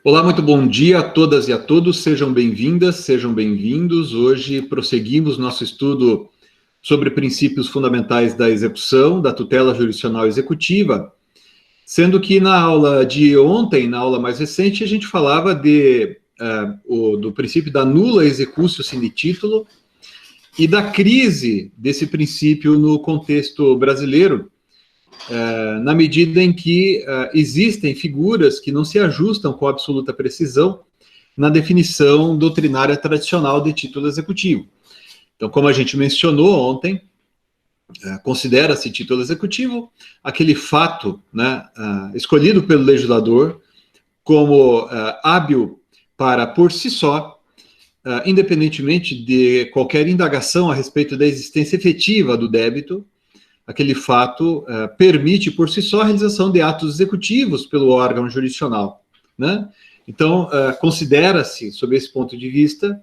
Olá, muito bom dia a todas e a todos, sejam bem-vindas, sejam bem-vindos. Hoje prosseguimos nosso estudo sobre princípios fundamentais da execução, da tutela jurisdicional executiva, sendo que na aula de ontem, na aula mais recente, a gente falava do princípio da nula executio sine titulo e da crise desse princípio no contexto brasileiro, na medida em que existem figuras que não se ajustam com absoluta precisão na definição doutrinária tradicional de título executivo. Então, como a gente mencionou ontem, considera-se título executivo aquele fato, né, escolhido pelo legislador como hábil para, por si só, independentemente de qualquer indagação a respeito da existência efetiva do débito, aquele fato permite por si só a realização de atos executivos pelo órgão jurisdicional, né? Então, considera-se, sob esse ponto de vista,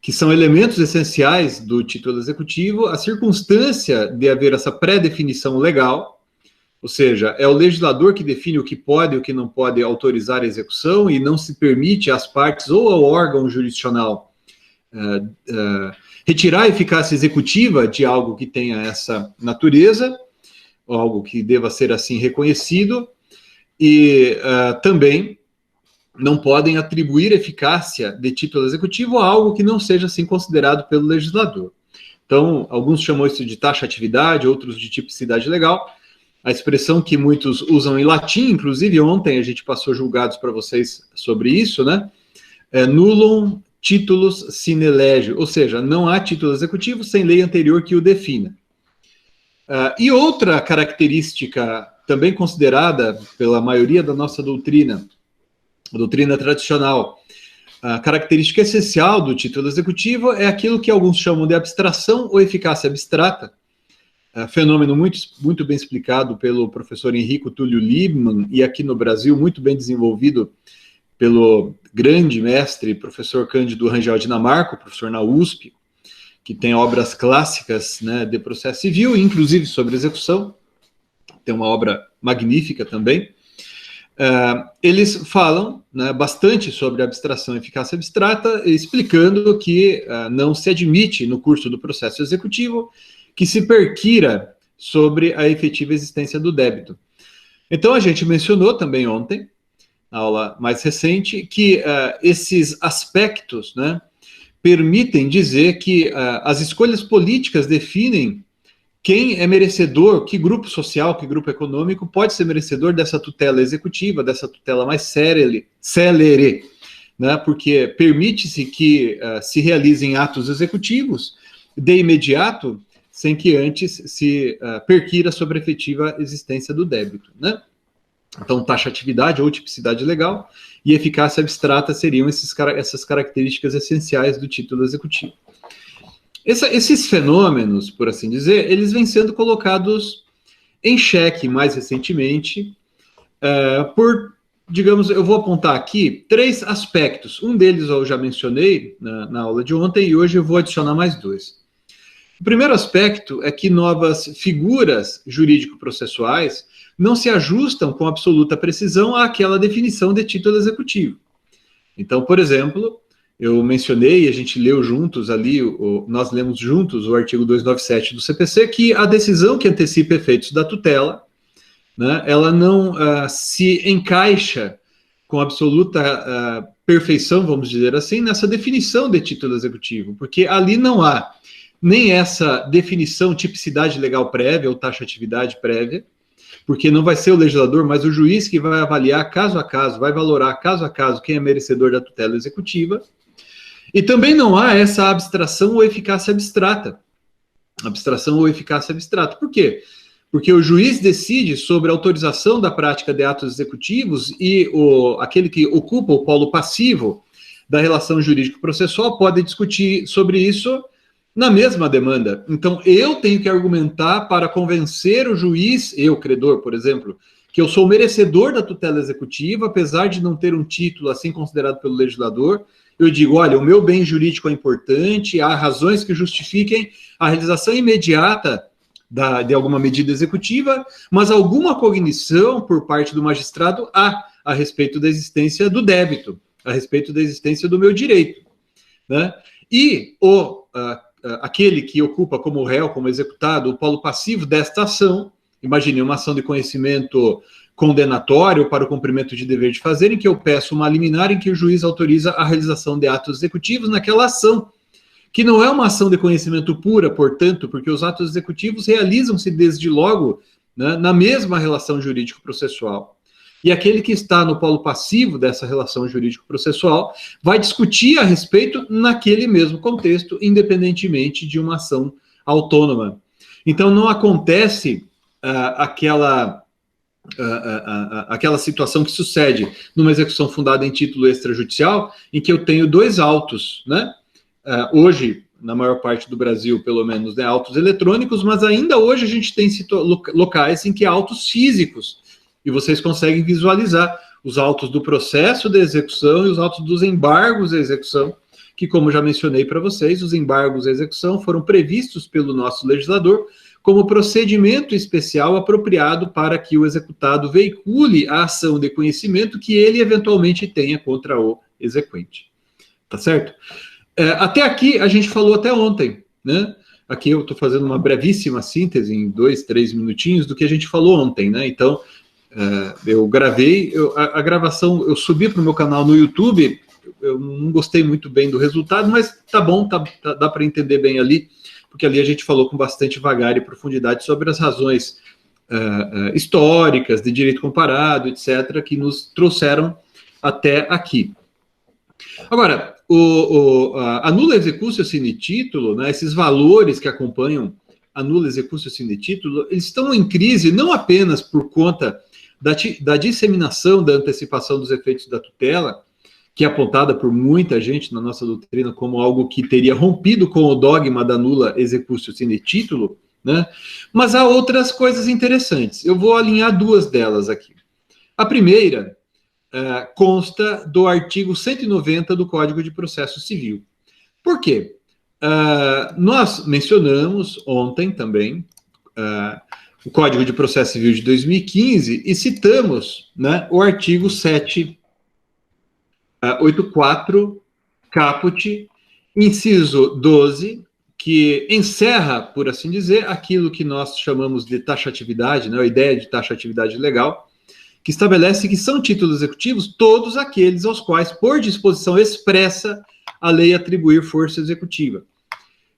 que são elementos essenciais do título executivo a circunstância de haver essa pré-definição legal, ou seja, é o legislador que define o que pode e o que não pode autorizar a execução e não se permite às partes ou ao órgão jurisdicional retirar a eficácia executiva de algo que tenha essa natureza, algo que deva ser assim reconhecido, e também não podem atribuir eficácia de título executivo a algo que não seja assim considerado pelo legislador. Então, alguns chamam isso de taxatividade, outros de tipicidade legal. A expressão que muitos usam em latim, inclusive ontem a gente passou julgados para vocês sobre isso, né? Nullum titulus sine lege, ou seja, não há título executivo sem lei anterior que o defina. E outra característica também considerada pela maioria da nossa doutrina, a doutrina tradicional, a característica essencial do título executivo é aquilo que alguns chamam de abstração ou eficácia abstrata, fenômeno muito bem explicado pelo professor Enrico Túlio Liebmann e aqui no Brasil muito bem desenvolvido pelo grande mestre, professor Cândido Rangel Dinamarco, professor na USP, que tem obras clássicas, né, de processo civil, inclusive sobre execução, tem uma obra magnífica também. Eles falam, né, bastante sobre abstração e eficácia abstrata, explicando que não se admite no curso do processo executivo que se perquira sobre a efetiva existência do débito. Então, a gente mencionou também ontem, na aula mais recente, que esses aspectos, né, permitem dizer que as escolhas políticas definem quem é merecedor, que grupo social, que grupo econômico pode ser merecedor dessa tutela executiva, dessa tutela mais célere, né, porque permite-se que se realizem atos executivos de imediato, sem que antes se perquira sobre a efetiva existência do débito, né? Então, taxatividade ou tipicidade legal e eficácia abstrata seriam essas características essenciais do título executivo. Esses fenômenos, por assim dizer, eles vêm sendo colocados em xeque mais recentemente por, digamos, eu vou apontar aqui 3 aspectos. Um deles eu já mencionei na aula de ontem e hoje eu vou adicionar mais 2. O primeiro aspecto é que novas figuras jurídico-processuais não se ajustam com absoluta precisão àquela definição de título executivo. Então, por exemplo, eu mencionei, a gente leu juntos ali, nós lemos juntos o artigo 297 do CPC, que a decisão que antecipa efeitos da tutela, né, ela não se encaixa com absoluta perfeição, vamos dizer assim, nessa definição de título executivo, porque ali não há nem essa definição tipicidade legal prévia ou taxatividade prévia, porque não vai ser o legislador, mas o juiz que vai avaliar caso a caso, vai valorar caso a caso quem é merecedor da tutela executiva. E também não há essa abstração ou eficácia abstrata. Abstração ou eficácia abstrata. Por quê? Porque o juiz decide sobre a autorização da prática de atos executivos e aquele que ocupa o polo passivo da relação jurídico-processual pode discutir sobre isso na mesma demanda. Então, eu tenho que argumentar para convencer o juiz, eu, credor, por exemplo, que eu sou merecedor da tutela executiva, apesar de não ter um título assim considerado pelo legislador. Eu digo, olha, o meu bem jurídico é importante, há razões que justifiquem a realização imediata de alguma medida executiva, mas alguma cognição por parte do magistrado há a respeito da existência do débito, a respeito da existência do meu direito, né? E aquele que ocupa como réu, como executado, o polo passivo desta ação, imagine uma ação de conhecimento condenatório para o cumprimento de dever de fazer, em que eu peço uma liminar em que o juiz autoriza a realização de atos executivos naquela ação, que não é uma ação de conhecimento pura, portanto, porque os atos executivos realizam-se desde logo, né, na mesma relação jurídico-processual. E aquele que está no polo passivo dessa relação jurídico-processual vai discutir a respeito naquele mesmo contexto, independentemente de uma ação autônoma. Então, não acontece aquela situação que sucede numa execução fundada em título extrajudicial, em que eu tenho dois autos, né? Hoje, na maior parte do Brasil, pelo menos, né, autos eletrônicos, mas ainda hoje a gente tem locais em que há autos físicos, e vocês conseguem visualizar os autos do processo de execução e os autos dos embargos de execução, que, como já mencionei para vocês, os embargos de execução foram previstos pelo nosso legislador como procedimento especial apropriado para que o executado veicule a ação de conhecimento que ele eventualmente tenha contra o exequente. Tá certo? Até aqui a gente falou até ontem, né? Aqui eu estou fazendo uma brevíssima síntese em 2, 3 minutinhos do que a gente falou ontem, né? Então, eu gravei, a gravação, eu subi para o meu canal no YouTube, eu não gostei muito bem do resultado, mas tá bom, dá para entender bem ali, porque ali a gente falou com bastante vagar e profundidade sobre as razões históricas, de direito comparado, etc., que nos trouxeram até aqui. Agora, a nula executio sine titulo, né, esses valores que acompanham a nula executio sine titulo, eles estão em crise não apenas por conta da disseminação da antecipação dos efeitos da tutela, que é apontada por muita gente na nossa doutrina como algo que teria rompido com o dogma da nula executio sine titulo, né? Mas há outras coisas interessantes. Eu vou alinhar duas delas aqui. A primeira consta do artigo 190 do Código de Processo Civil. Por quê? Nós mencionamos ontem também o Código de Processo Civil de 2015 e citamos, né, o artigo 784, caput, inciso 12, que encerra, por assim dizer, aquilo que nós chamamos de taxatividade, né, a ideia de taxatividade legal, que estabelece que são títulos executivos todos aqueles aos quais, por disposição expressa, a lei atribuir força executiva.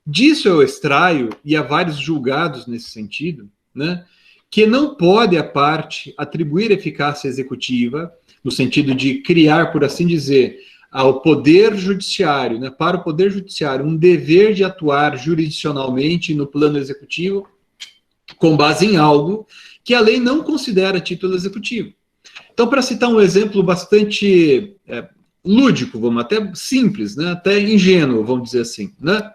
Disso eu extraio, e há vários julgados nesse sentido, né, que não pode a parte atribuir eficácia executiva, no sentido de criar, por assim dizer, ao Poder Judiciário, né, para o Poder Judiciário, um dever de atuar jurisdicionalmente no plano executivo, com base em algo que a lei não considera título executivo. Então, para citar um exemplo bastante lúdico, vamos até simples, né, até ingênuo, vamos dizer assim, né?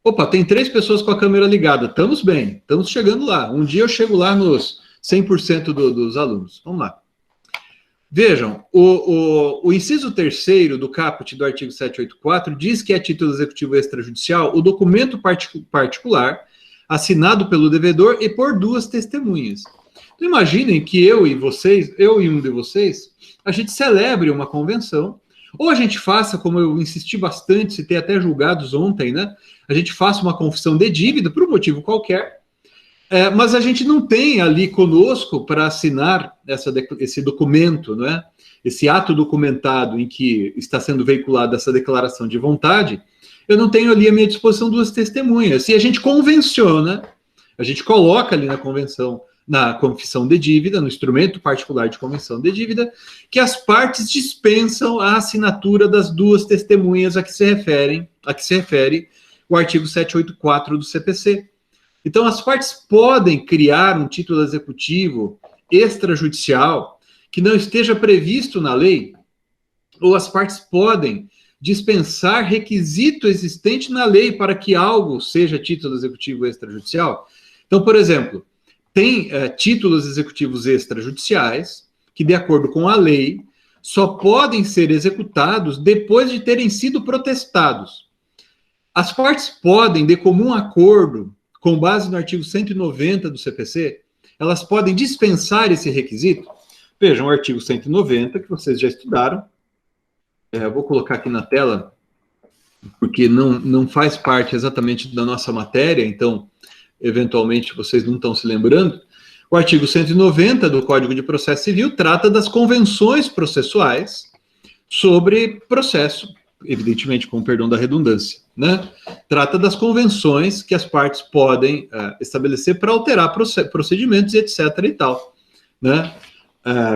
Opa, tem 3 pessoas com a câmera ligada, estamos bem, estamos chegando lá. Um dia eu chego lá nos 100% dos alunos. Vamos lá. Vejam, o inciso 3º do caput do artigo 784 diz que é título executivo extrajudicial o documento particular assinado pelo devedor e por 2 testemunhas. Então, imaginem que eu e um de vocês, a gente celebre uma convenção, ou a gente faça, como eu insisti bastante, citei até julgados ontem, né? A gente faça uma confissão de dívida, por um motivo qualquer, mas a gente não tem ali conosco para assinar esse documento, não é? Esse ato documentado em que está sendo veiculada essa declaração de vontade, eu não tenho ali à minha disposição 2 testemunhas. E a gente convenciona, a gente coloca ali na convenção, na confissão de dívida, no instrumento particular de convenção de dívida, que as partes dispensam a assinatura das 2 testemunhas a que se refere o artigo 784 do CPC. Então, as partes podem criar um título executivo extrajudicial que não esteja previsto na lei, ou as partes podem dispensar requisito existente na lei para que algo seja título executivo extrajudicial. Então, por exemplo, tem títulos executivos extrajudiciais que, de acordo com a lei, só podem ser executados depois de terem sido protestados. As partes podem, de comum acordo, com base no artigo 190 do CPC, elas podem dispensar esse requisito. Vejam o artigo 190, que vocês já estudaram. Eu vou colocar aqui na tela, porque não faz parte exatamente da nossa matéria, então, eventualmente, vocês não estão se lembrando. O artigo 190 do Código de Processo Civil trata das convenções processuais sobre processo, evidentemente, com perdão da redundância, né? Trata das convenções que as partes podem estabelecer para alterar procedimentos, etc. e tal, né?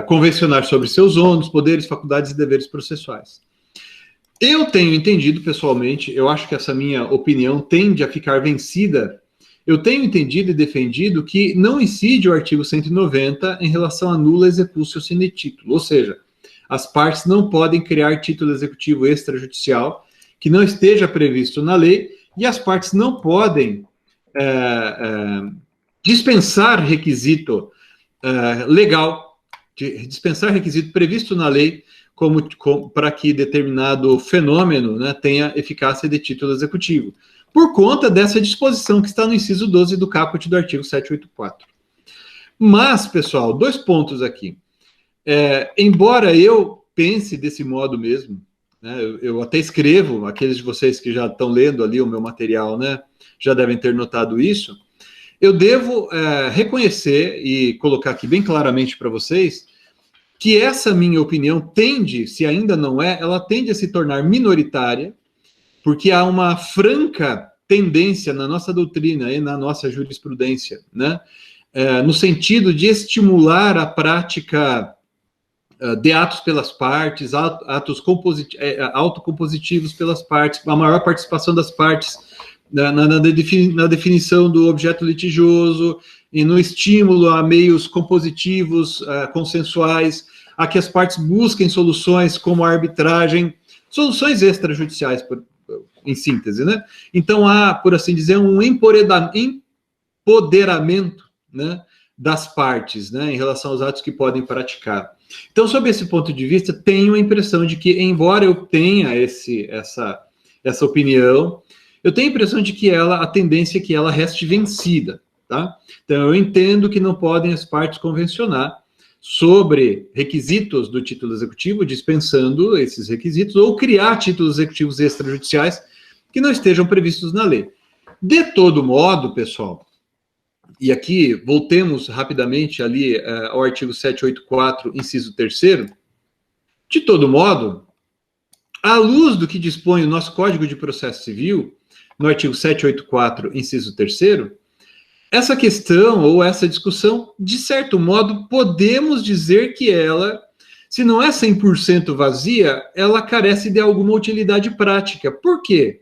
Convencionar sobre seus ônus, poderes, faculdades e deveres processuais. Eu tenho entendido, pessoalmente, eu acho que essa minha opinião tende a ficar vencida. Eu tenho entendido e defendido que não incide o artigo 190 em relação a nula executio sine titulo, ou seja, as partes não podem criar título executivo extrajudicial que não esteja previsto na lei e as partes não podem dispensar requisito legal, dispensar requisito previsto na lei para que determinado fenômeno, né, tenha eficácia de título executivo, por conta dessa disposição que está no inciso 12 do caput do artigo 784. Mas, pessoal, 2 pontos aqui. Embora eu pense desse modo mesmo, né, eu até escrevo, aqueles de vocês que já estão lendo ali o meu material, né, já devem ter notado isso, eu devo reconhecer e colocar aqui bem claramente para vocês que essa minha opinião tende, se ainda não é, ela tende a se tornar minoritária, porque há uma franca tendência na nossa doutrina e na nossa jurisprudência, né, no sentido de estimular a prática de atos pelas partes, atos autocompositivos pelas partes, a maior participação das partes na definição do objeto litigioso e no estímulo a meios compositivos, consensuais, a que as partes busquem soluções como a arbitragem, soluções extrajudiciais, em síntese, né? Então há, por assim dizer, um empoderamento, né, das partes, né, em relação aos atos que podem praticar. Então, sob esse ponto de vista, tenho a impressão de que, embora eu tenha essa opinião, eu tenho a impressão de que a tendência é que ela reste vencida, tá? Então, eu entendo que não podem as partes convencionar sobre requisitos do título executivo, dispensando esses requisitos, ou criar títulos executivos extrajudiciais que não estejam previstos na lei. De todo modo, pessoal, e aqui voltemos rapidamente ali ao artigo 784, inciso 3º, de todo modo, à luz do que dispõe o nosso Código de Processo Civil, no artigo 784, inciso 3º, essa questão ou essa discussão, de certo modo, podemos dizer que ela, se não é 100% vazia, ela carece de alguma utilidade prática. Por quê?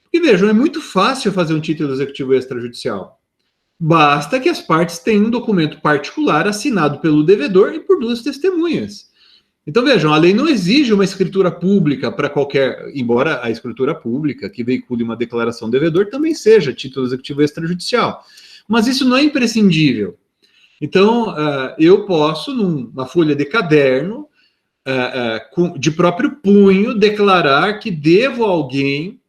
Porque, vejam, é muito fácil fazer um título executivo extrajudicial. Basta que as partes tenham um documento particular assinado pelo devedor e por 2 testemunhas. Então, vejam, a lei não exige uma escritura pública para qualquer, embora a escritura pública que veicule uma declaração devedor também seja título executivo extrajudicial. Mas isso não é imprescindível. Então, eu posso, numa folha de caderno, de próprio punho, declarar que devo a alguém,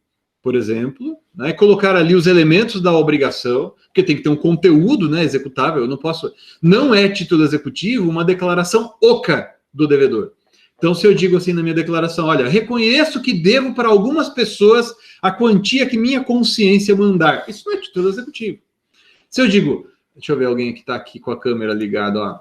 por exemplo, né, colocar ali os elementos da obrigação, porque tem que ter um conteúdo, né, executável. Eu não posso. Não é título executivo uma declaração oca do devedor. Então, se eu digo assim na minha declaração, olha, reconheço que devo para algumas pessoas a quantia que minha consciência mandar, isso não é título executivo. Se eu digo, deixa eu ver alguém que está aqui com a câmera ligada, ó,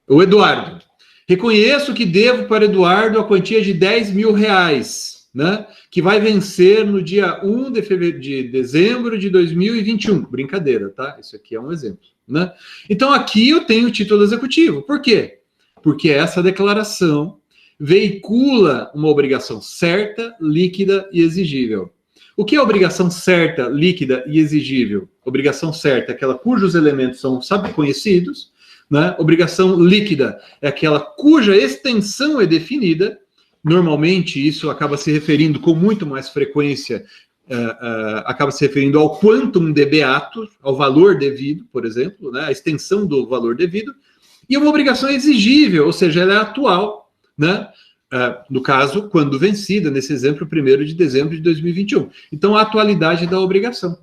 o Eduardo, reconheço que devo para Eduardo a quantia de R$10.000, né, que vai vencer no dia 1 de dezembro de 2021. Brincadeira, tá? Isso aqui é um exemplo, né? Então, aqui eu tenho o título executivo. Por quê? Porque essa declaração veicula uma obrigação certa, líquida e exigível. O que é obrigação certa, líquida e exigível? Obrigação certa é aquela cujos elementos são conhecidos, né? Obrigação líquida é aquela cuja extensão é definida. Normalmente, isso acaba se referindo com muito mais frequência, acaba se referindo ao quantum de beato, ao valor devido, por exemplo, né? A extensão do valor devido. E uma obrigação exigível, ou seja, ela é atual, né? No caso, quando vencida, nesse exemplo, 1º de dezembro de 2021. Então, a atualidade da obrigação.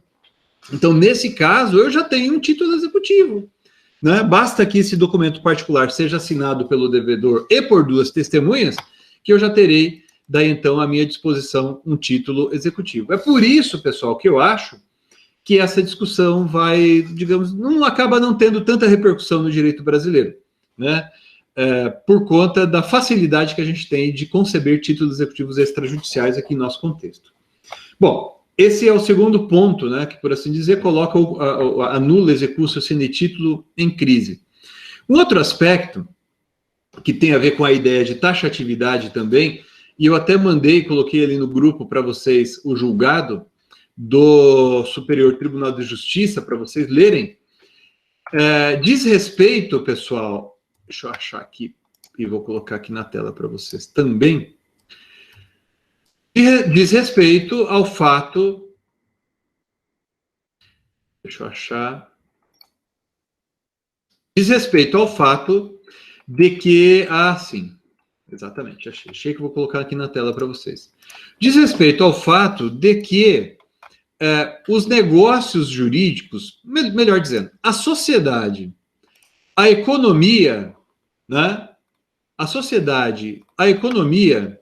Então, nesse caso, eu já tenho um título executivo. né? Basta que esse documento particular seja assinado pelo devedor e por duas testemunhas, que eu já terei, daí então, à minha disposição um título executivo. É por isso, pessoal, que eu acho que essa discussão vai, digamos, não acaba não tendo tanta repercussão no direito brasileiro, né? Por conta da facilidade que a gente tem de conceber títulos executivos extrajudiciais aqui em nosso contexto. Bom, esse é o segundo ponto, né, que, por assim dizer, coloca a nula executio sine título em crise. Um outro aspecto que tem a ver com a ideia de taxatividade também, e eu até mandei, coloquei ali no grupo para vocês o julgado do Superior Tribunal de Justiça, para vocês lerem, diz respeito, pessoal, deixa eu achar aqui, e vou colocar aqui na tela para vocês também, diz respeito ao fato, deixa eu achar, diz respeito ao fato de que, sim, exatamente, achei que vou colocar aqui na tela para vocês. Diz respeito ao fato de que os negócios jurídicos, melhor dizendo, a sociedade, a economia, né? A sociedade, a economia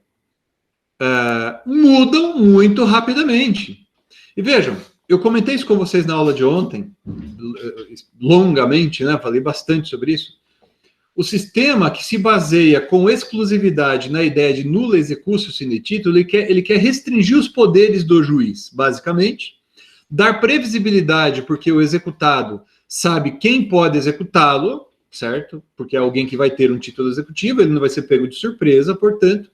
mudam muito rapidamente. E vejam, eu comentei isso com vocês na aula de ontem, longamente, né? Falei bastante sobre isso. O sistema que se baseia com exclusividade na ideia de nula executio sine título, ele quer restringir os poderes do juiz, basicamente, dar previsibilidade, porque o executado sabe quem pode executá-lo, certo? Porque é alguém que vai ter um título executivo, ele não vai ser pego de surpresa, portanto.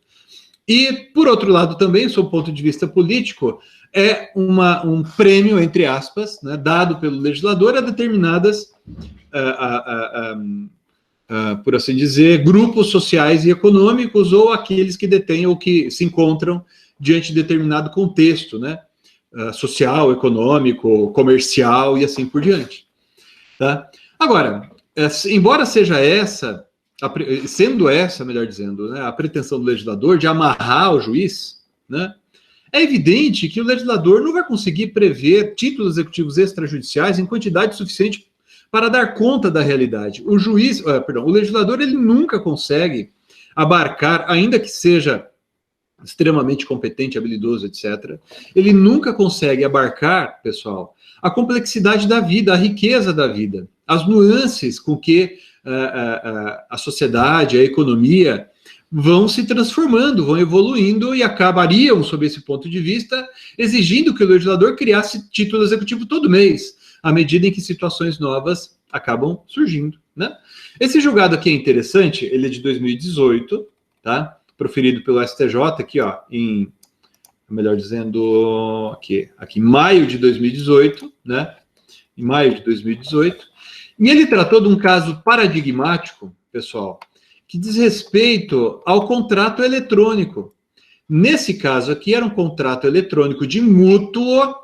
E, por outro lado, também, sob o ponto de vista político, é um prêmio, entre aspas, né, dado pelo legislador a determinadas por assim dizer, grupos sociais e econômicos ou aqueles que detêm ou que se encontram diante de determinado contexto, né? Social, econômico, comercial e assim por diante. Tá? Agora, embora seja sendo essa, melhor dizendo, né, a pretensão do legislador de amarrar o juiz, né? É evidente que o legislador não vai conseguir prever títulos executivos extrajudiciais em quantidade suficiente para dar conta da realidade. O legislador, ele nunca consegue abarcar, ainda que seja extremamente competente, habilidoso, etc., ele nunca consegue abarcar, pessoal, a complexidade da vida, a riqueza da vida, as nuances com que a sociedade, a economia vão se transformando, vão evoluindo e acabariam, sob esse ponto de vista, exigindo que o legislador criasse título executivo todo mês, à medida em que situações novas acabam surgindo, né? Esse julgado aqui é interessante, ele é de 2018, tá? Proferido pelo STJ aqui, ó, melhor dizendo, aqui em maio de 2018, né? Em maio de 2018. E ele tratou de um caso paradigmático, pessoal, que diz respeito ao contrato eletrônico. Nesse caso aqui, era um contrato eletrônico de mútuo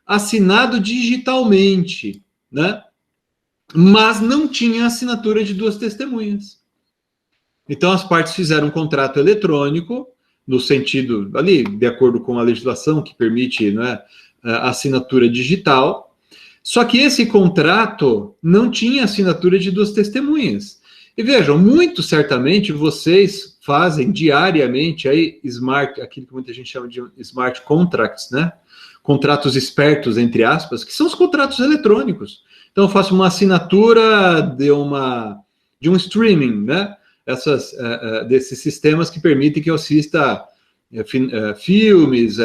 assinado digitalmente, né? Mas não tinha assinatura de duas testemunhas. Então, as partes fizeram um contrato eletrônico, no sentido, ali, de acordo com a legislação que permite, né, a assinatura digital, só que esse contrato não tinha assinatura de duas testemunhas. E vejam, muito certamente vocês fazem diariamente aí aquilo que muita gente chama de smart contracts, né? Contratos espertos, entre aspas, que são os contratos eletrônicos. Então, eu faço uma assinatura de um streaming, né? Desses sistemas que permitem que eu assista filmes,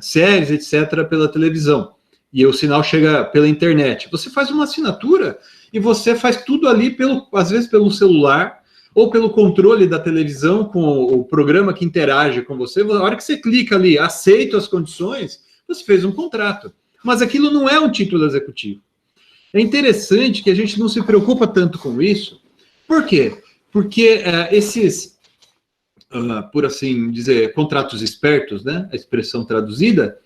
séries, etc., pela televisão. E o sinal chega pela internet. Você faz uma assinatura e você faz tudo ali, às vezes pelo celular ou pelo controle da televisão com o programa que interage com você. Na hora que você clica ali, aceito as condições, você fez um contrato. Mas aquilo não é um título executivo. É interessante que a gente não se preocupa tanto com isso. Por quê? Porque esses, por assim dizer, contratos espertos, né, a expressão traduzida,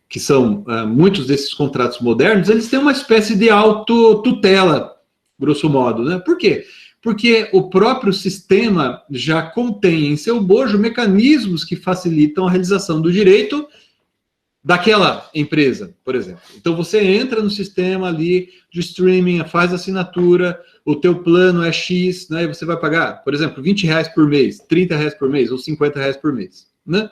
que são muitos desses contratos modernos, eles têm uma espécie de autotutela, grosso modo, né? Por quê? Porque o próprio sistema já contém em seu bojo mecanismos que facilitam a realização do direito daquela empresa, por exemplo. Então, você entra no sistema ali de streaming, faz assinatura, o teu plano é X, né, e você vai pagar, por exemplo, R$20 por mês, R$30 por mês ou R$50 por mês, né?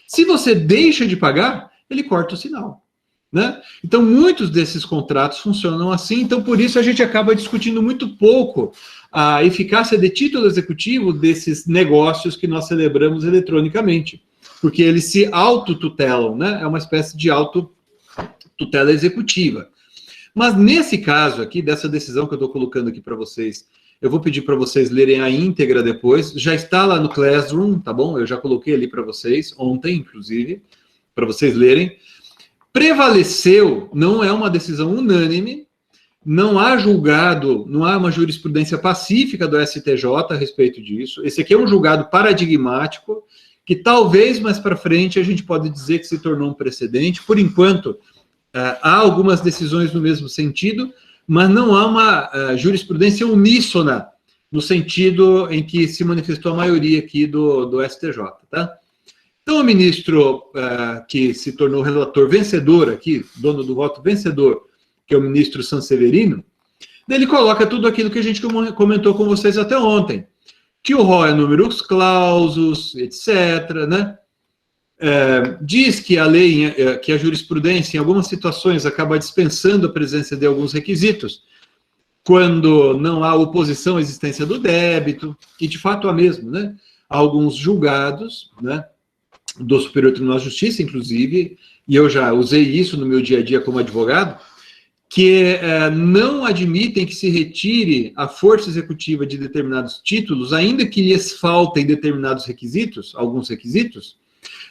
Se você deixa de pagar, ele corta o sinal, né? Então, muitos desses contratos funcionam assim, então por isso a gente acaba discutindo muito pouco a eficácia de título executivo desses negócios que nós celebramos eletronicamente, porque eles se autotutelam, né? É uma espécie de autotutela executiva. Mas nesse caso aqui, dessa decisão que eu estou colocando aqui para vocês, eu vou pedir para vocês lerem a íntegra depois, já está lá no Classroom, tá bom? Eu já coloquei ali para vocês, ontem, inclusive, para vocês lerem. Prevaleceu, não é uma decisão unânime, não há julgado, não há uma jurisprudência pacífica do STJ a respeito disso. Esse aqui é um julgado paradigmático, que talvez mais para frente a gente pode dizer que se tornou um precedente. Por enquanto, há algumas decisões no mesmo sentido, mas não há uma jurisprudência uníssona no sentido em que se manifestou a maioria aqui do STJ, tá? Então, o ministro que se tornou relator vencedor aqui, dono do voto vencedor, que é o ministro Sanseverino, ele coloca tudo aquilo que a gente comentou com vocês até ontem, que o rol é numerus clausus, etc., né? Diz que a lei, que a jurisprudência, em algumas situações, acaba dispensando a presença de alguns requisitos, quando não há oposição à existência do débito, e de fato há mesmo, né? Há alguns julgados, né? Do Superior Tribunal de Justiça, inclusive, e eu já usei isso no meu dia a dia como advogado, que não admitem que se retire a força executiva de determinados títulos, ainda que lhes faltem determinados requisitos, alguns requisitos,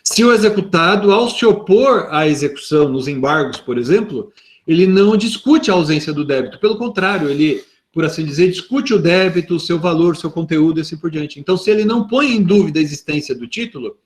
se o executado, ao se opor à execução nos embargos, por exemplo, ele não discute a ausência do débito. Pelo contrário, ele, por assim dizer, discute o débito, o seu valor, o seu conteúdo e assim por diante. Então, se ele não põe em dúvida a existência do título,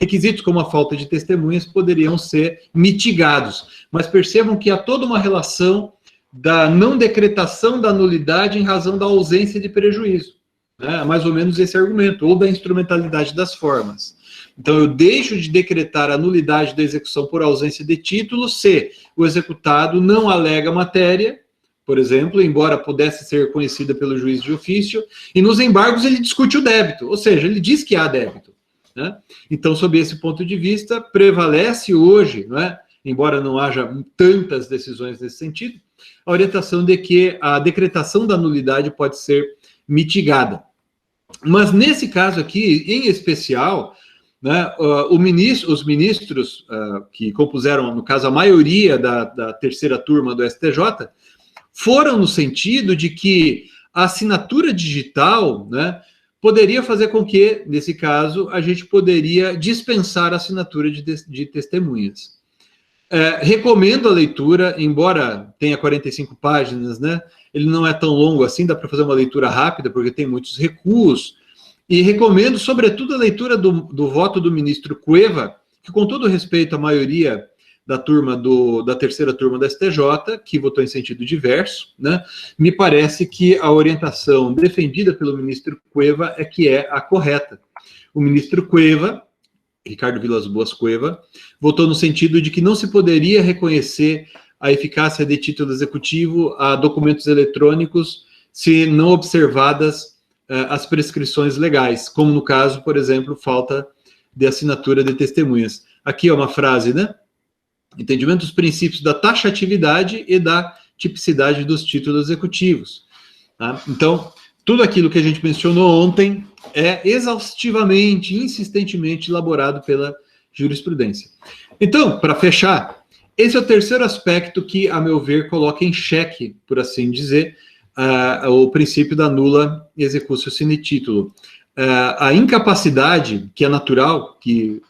requisitos como a falta de testemunhas poderiam ser mitigados. Mas percebam que há toda uma relação da não decretação da nulidade em razão da ausência de prejuízo. Né? Mais ou menos esse argumento, ou da instrumentalidade das formas. Então, eu deixo de decretar a nulidade da execução por ausência de título se o executado não alega matéria, por exemplo, embora pudesse ser conhecida pelo juiz de ofício, e nos embargos ele discute o débito, ou seja, ele diz que há débito. Né? Então, sob esse ponto de vista, prevalece hoje, não é? Embora não haja tantas decisões nesse sentido, a orientação de que a decretação da nulidade pode ser mitigada. Mas nesse caso aqui, em especial, né, os ministros que compuseram, no caso, a maioria da terceira turma do STJ, foram no sentido de que a assinatura digital, né, poderia fazer com que, nesse caso, a gente poderia dispensar a assinatura de testemunhas. Recomendo a leitura, embora tenha 45 páginas, né, ele não é tão longo assim, dá para fazer uma leitura rápida, porque tem muitos recuos. E recomendo, sobretudo, a leitura do voto do ministro Cueva, que, com todo respeito à maioria da turma da terceira turma da STJ, que votou em sentido diverso, né, me parece que a orientação defendida pelo ministro Cueva é que é a correta. O ministro Cueva, Ricardo Vilas Boas Cueva, votou no sentido de que não se poderia reconhecer a eficácia de título executivo a documentos eletrônicos se não observadas as prescrições legais, como no caso, por exemplo, falta de assinatura de testemunhas. Aqui é uma frase, né? Entendimento dos princípios da taxatividade e da tipicidade dos títulos executivos. Tá? Então, tudo aquilo que a gente mencionou ontem é exaustivamente, insistentemente elaborado pela jurisprudência. Então, para fechar, esse é o terceiro aspecto que, a meu ver, coloca em xeque, por assim dizer, o princípio da nula executio sine titulo. A incapacidade, que é natural, que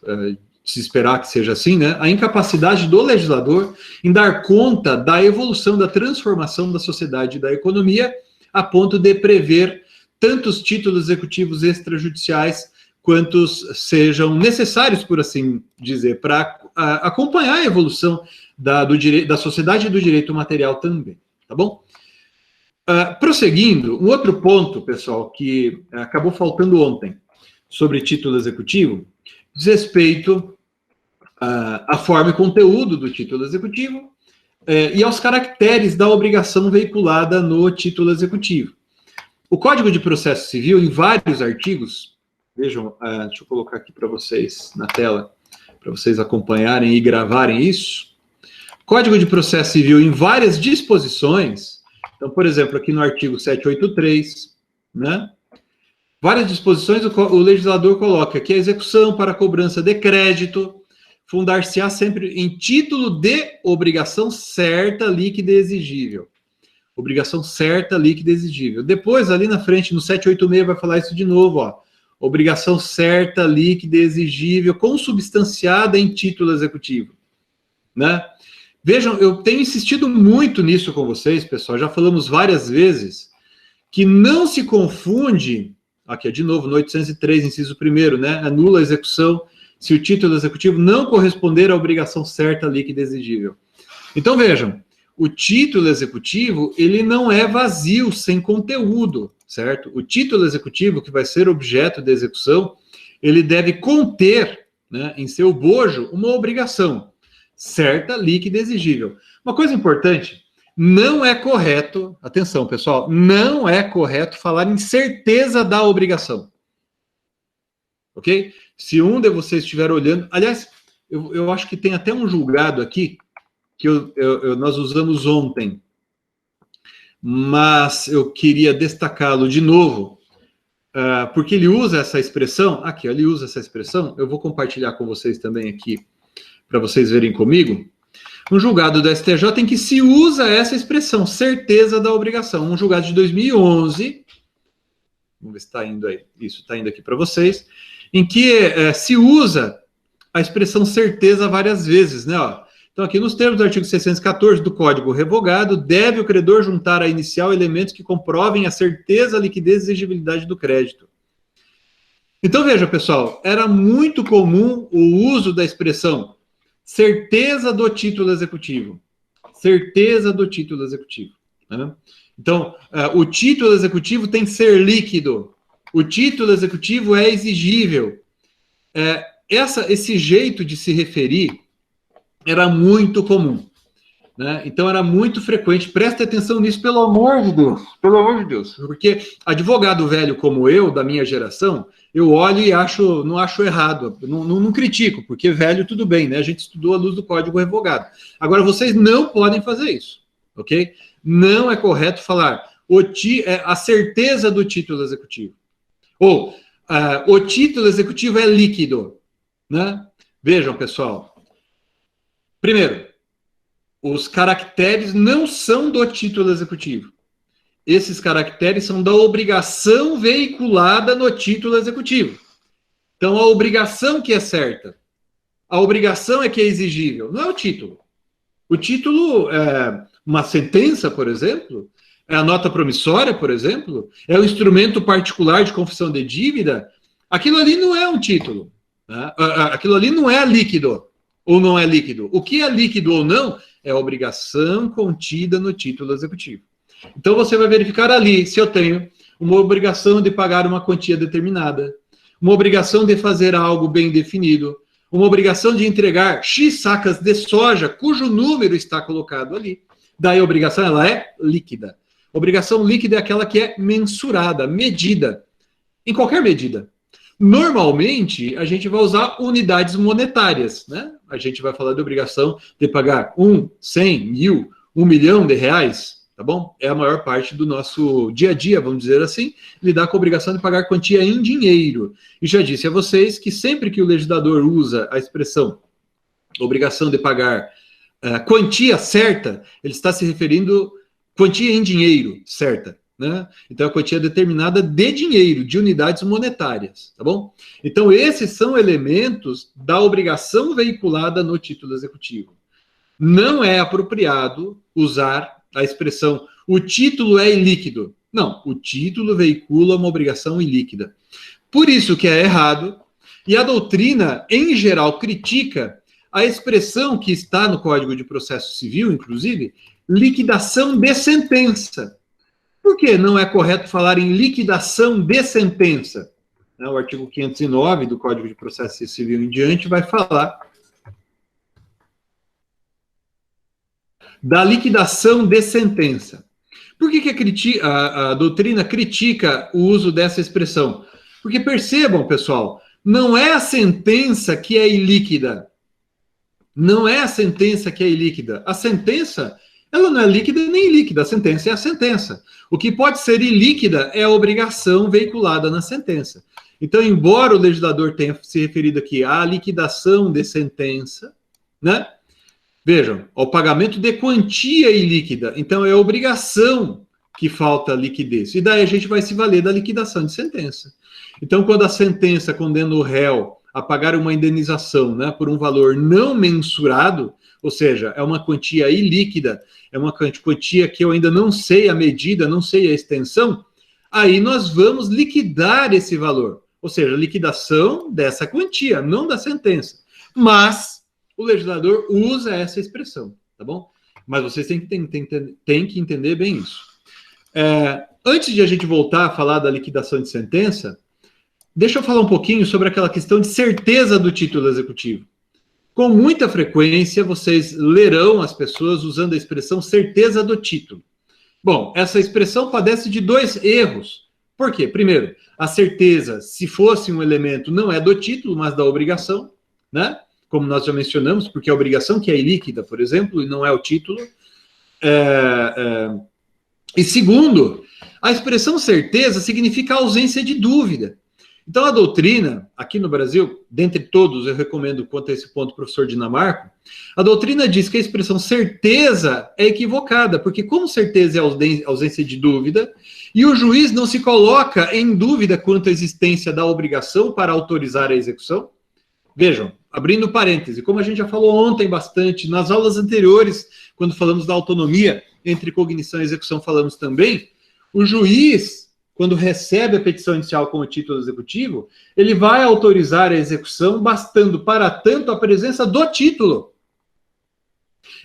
se esperar que seja assim, né? A incapacidade do legislador em dar conta da evolução, da transformação da sociedade e da economia, a ponto de prever tantos títulos executivos extrajudiciais quantos sejam necessários, por assim dizer, para acompanhar a evolução da sociedade e do direito material também, tá bom? Prosseguindo, um outro ponto, pessoal, que acabou faltando ontem sobre título executivo, diz respeito a forma e conteúdo do título executivo e aos caracteres da obrigação veiculada no título executivo. O Código de Processo Civil, em vários artigos, vejam, deixa eu colocar aqui para vocês na tela, para vocês acompanharem e gravarem isso. Código de Processo Civil, em várias disposições, então, por exemplo, aqui no artigo 783, né? Várias disposições, o legislador coloca que a execução para cobrança de crédito fundar-se-á sempre em título de obrigação certa, líquida e exigível. Obrigação certa, líquida e exigível. Depois, ali na frente, no 786, vai falar isso de novo, ó. Obrigação certa, líquida e exigível, consubstanciada em título executivo. Né? Vejam, eu tenho insistido muito nisso com vocês, pessoal, já falamos várias vezes, que não se confunde, aqui é de novo, no 803, inciso 1º, né? Anula a execução se o título executivo não corresponder à obrigação certa, líquida e exigível. Então, vejam, o título executivo, ele não é vazio, sem conteúdo, certo? O título executivo, que vai ser objeto de execução, ele deve conter, né, em seu bojo, uma obrigação certa, líquida e exigível. Uma coisa importante, não é correto, atenção, pessoal, não é correto falar em certeza da obrigação. Ok? Se um de vocês estiver olhando... Aliás, eu acho que tem até um julgado aqui, que nós usamos ontem, mas eu queria destacá-lo de novo, porque ele usa essa expressão, aqui, ele usa essa expressão, eu vou compartilhar com vocês também aqui, para vocês verem comigo, um julgado do STJ em que se usa essa expressão, certeza da obrigação, um julgado de 2011, vamos ver se está indo aí, isso está indo aqui para vocês, em que se usa a expressão certeza várias vezes, né, ó. Então, aqui nos termos do artigo 614 do Código Revogado, deve o credor juntar à inicial elementos que comprovem a certeza, a liquidez e exigibilidade do crédito. Então, veja, pessoal, era muito comum o uso da expressão certeza do título executivo. Certeza do título executivo. Né? Então, o título executivo tem que ser líquido. O título executivo é exigível. Esse jeito de se referir era muito comum, né? Então era muito frequente. Preste atenção nisso, pelo amor de Deus, porque advogado velho como eu, da minha geração, eu olho e não acho errado, não critico, porque velho tudo bem, né? A gente estudou à luz do Código Revogado. Agora, vocês não podem fazer isso, ok? Não é correto falar a certeza do título executivo, ou o título executivo é líquido, né? Vejam, pessoal, primeiro, os caracteres não são do título executivo. Esses caracteres são da obrigação veiculada no título executivo. Então, a obrigação que é certa, a obrigação é que é exigível, não é o título. O título é uma sentença, por exemplo, é a nota promissória, por exemplo, é o instrumento particular de confissão de dívida. Aquilo ali não é um título, né? Aquilo ali não é líquido. Ou não é líquido. O que é líquido ou não é a obrigação contida no título executivo. Então, você vai verificar ali se eu tenho uma obrigação de pagar uma quantia determinada, uma obrigação de fazer algo bem definido, uma obrigação de entregar X sacas de soja, cujo número está colocado ali. Daí a obrigação, ela é líquida. Obrigação líquida é aquela que é mensurada, medida, em qualquer medida. Normalmente, a gente vai usar unidades monetárias, né? A gente vai falar de obrigação de pagar 1, 100, 1000, 1 milhão de reais, tá bom? É a maior parte do nosso dia a dia, vamos dizer assim, lidar com a obrigação de pagar quantia em dinheiro. E já disse a vocês que sempre que o legislador usa a expressão obrigação de pagar quantia certa, ele está se referindo quantia em dinheiro certa. Né? Então, a quantia é determinada de dinheiro, de unidades monetárias, tá bom? Então, esses são elementos da obrigação veiculada no título executivo. Não é apropriado usar a expressão o título é ilíquido. Não, o título veicula uma obrigação ilíquida. Por isso que é errado, e a doutrina, em geral, critica a expressão que está no Código de Processo Civil, inclusive, liquidação de sentença. Por que não é correto falar em liquidação de sentença? O artigo 509 do Código de Processo Civil em diante vai falar da liquidação de sentença. Por que a doutrina critica o uso dessa expressão? Porque percebam, pessoal, não é a sentença que é ilíquida. Não é a sentença que é ilíquida. A sentença, ela não é líquida nem ilíquida. A sentença é a sentença. O que pode ser ilíquida é a obrigação veiculada na sentença. Então, embora o legislador tenha se referido aqui à liquidação de sentença, né? Vejam, ao pagamento de quantia ilíquida. Então, é a obrigação que falta liquidez. E daí a gente vai se valer da liquidação de sentença. Então, quando a sentença condena o réu a pagar uma indenização, né, por um valor não mensurado, ou seja, é uma quantia ilíquida, é uma quantia que eu ainda não sei a medida, não sei a extensão, aí nós vamos liquidar esse valor. Ou seja, liquidação dessa quantia, não da sentença. Mas o legislador usa essa expressão, tá bom? Mas vocês têm que entender bem isso. Antes de a gente voltar a falar da liquidação de sentença, deixa eu falar um pouquinho sobre aquela questão de certeza do título executivo. Com muita frequência, vocês lerão as pessoas usando a expressão certeza do título. Bom, essa expressão padece de dois erros. Por quê? Primeiro, a certeza, se fosse um elemento, não é do título, mas da obrigação, né? Como nós já mencionamos, porque a obrigação que é ilíquida, por exemplo, e não é o título. E segundo, a expressão certeza significa ausência de dúvida. Então, a doutrina, aqui no Brasil, dentre todos, eu recomendo quanto a esse ponto o professor Dinamarco, a doutrina diz que a expressão certeza é equivocada, porque como certeza é ausência de dúvida, e o juiz não se coloca em dúvida quanto à existência da obrigação para autorizar a execução. Vejam, abrindo parêntese, como a gente já falou ontem bastante, nas aulas anteriores, quando falamos da autonomia entre cognição e execução, falamos também, o juiz, quando recebe a petição inicial com o título executivo, ele vai autorizar a execução, bastando para tanto a presença do título.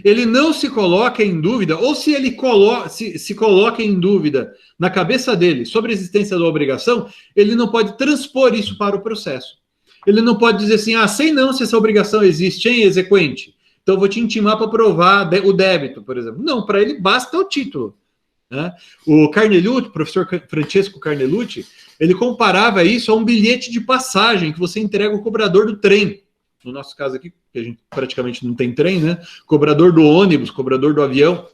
Ele não se coloca em dúvida, ou se ele se coloca em dúvida na cabeça dele sobre a existência da obrigação, ele não pode transpor isso para o processo. Ele não pode dizer assim, sei não se essa obrigação existe, hein, exequente? Então eu vou te intimar para provar o débito, por exemplo. Não, para ele basta o título. Né? O Carnelucci, o professor Francesco Carnelucci, ele comparava isso a um bilhete de passagem que você entrega ao cobrador do trem. No nosso caso aqui, que a gente praticamente não tem trem, né? Cobrador do ônibus, cobrador do avião.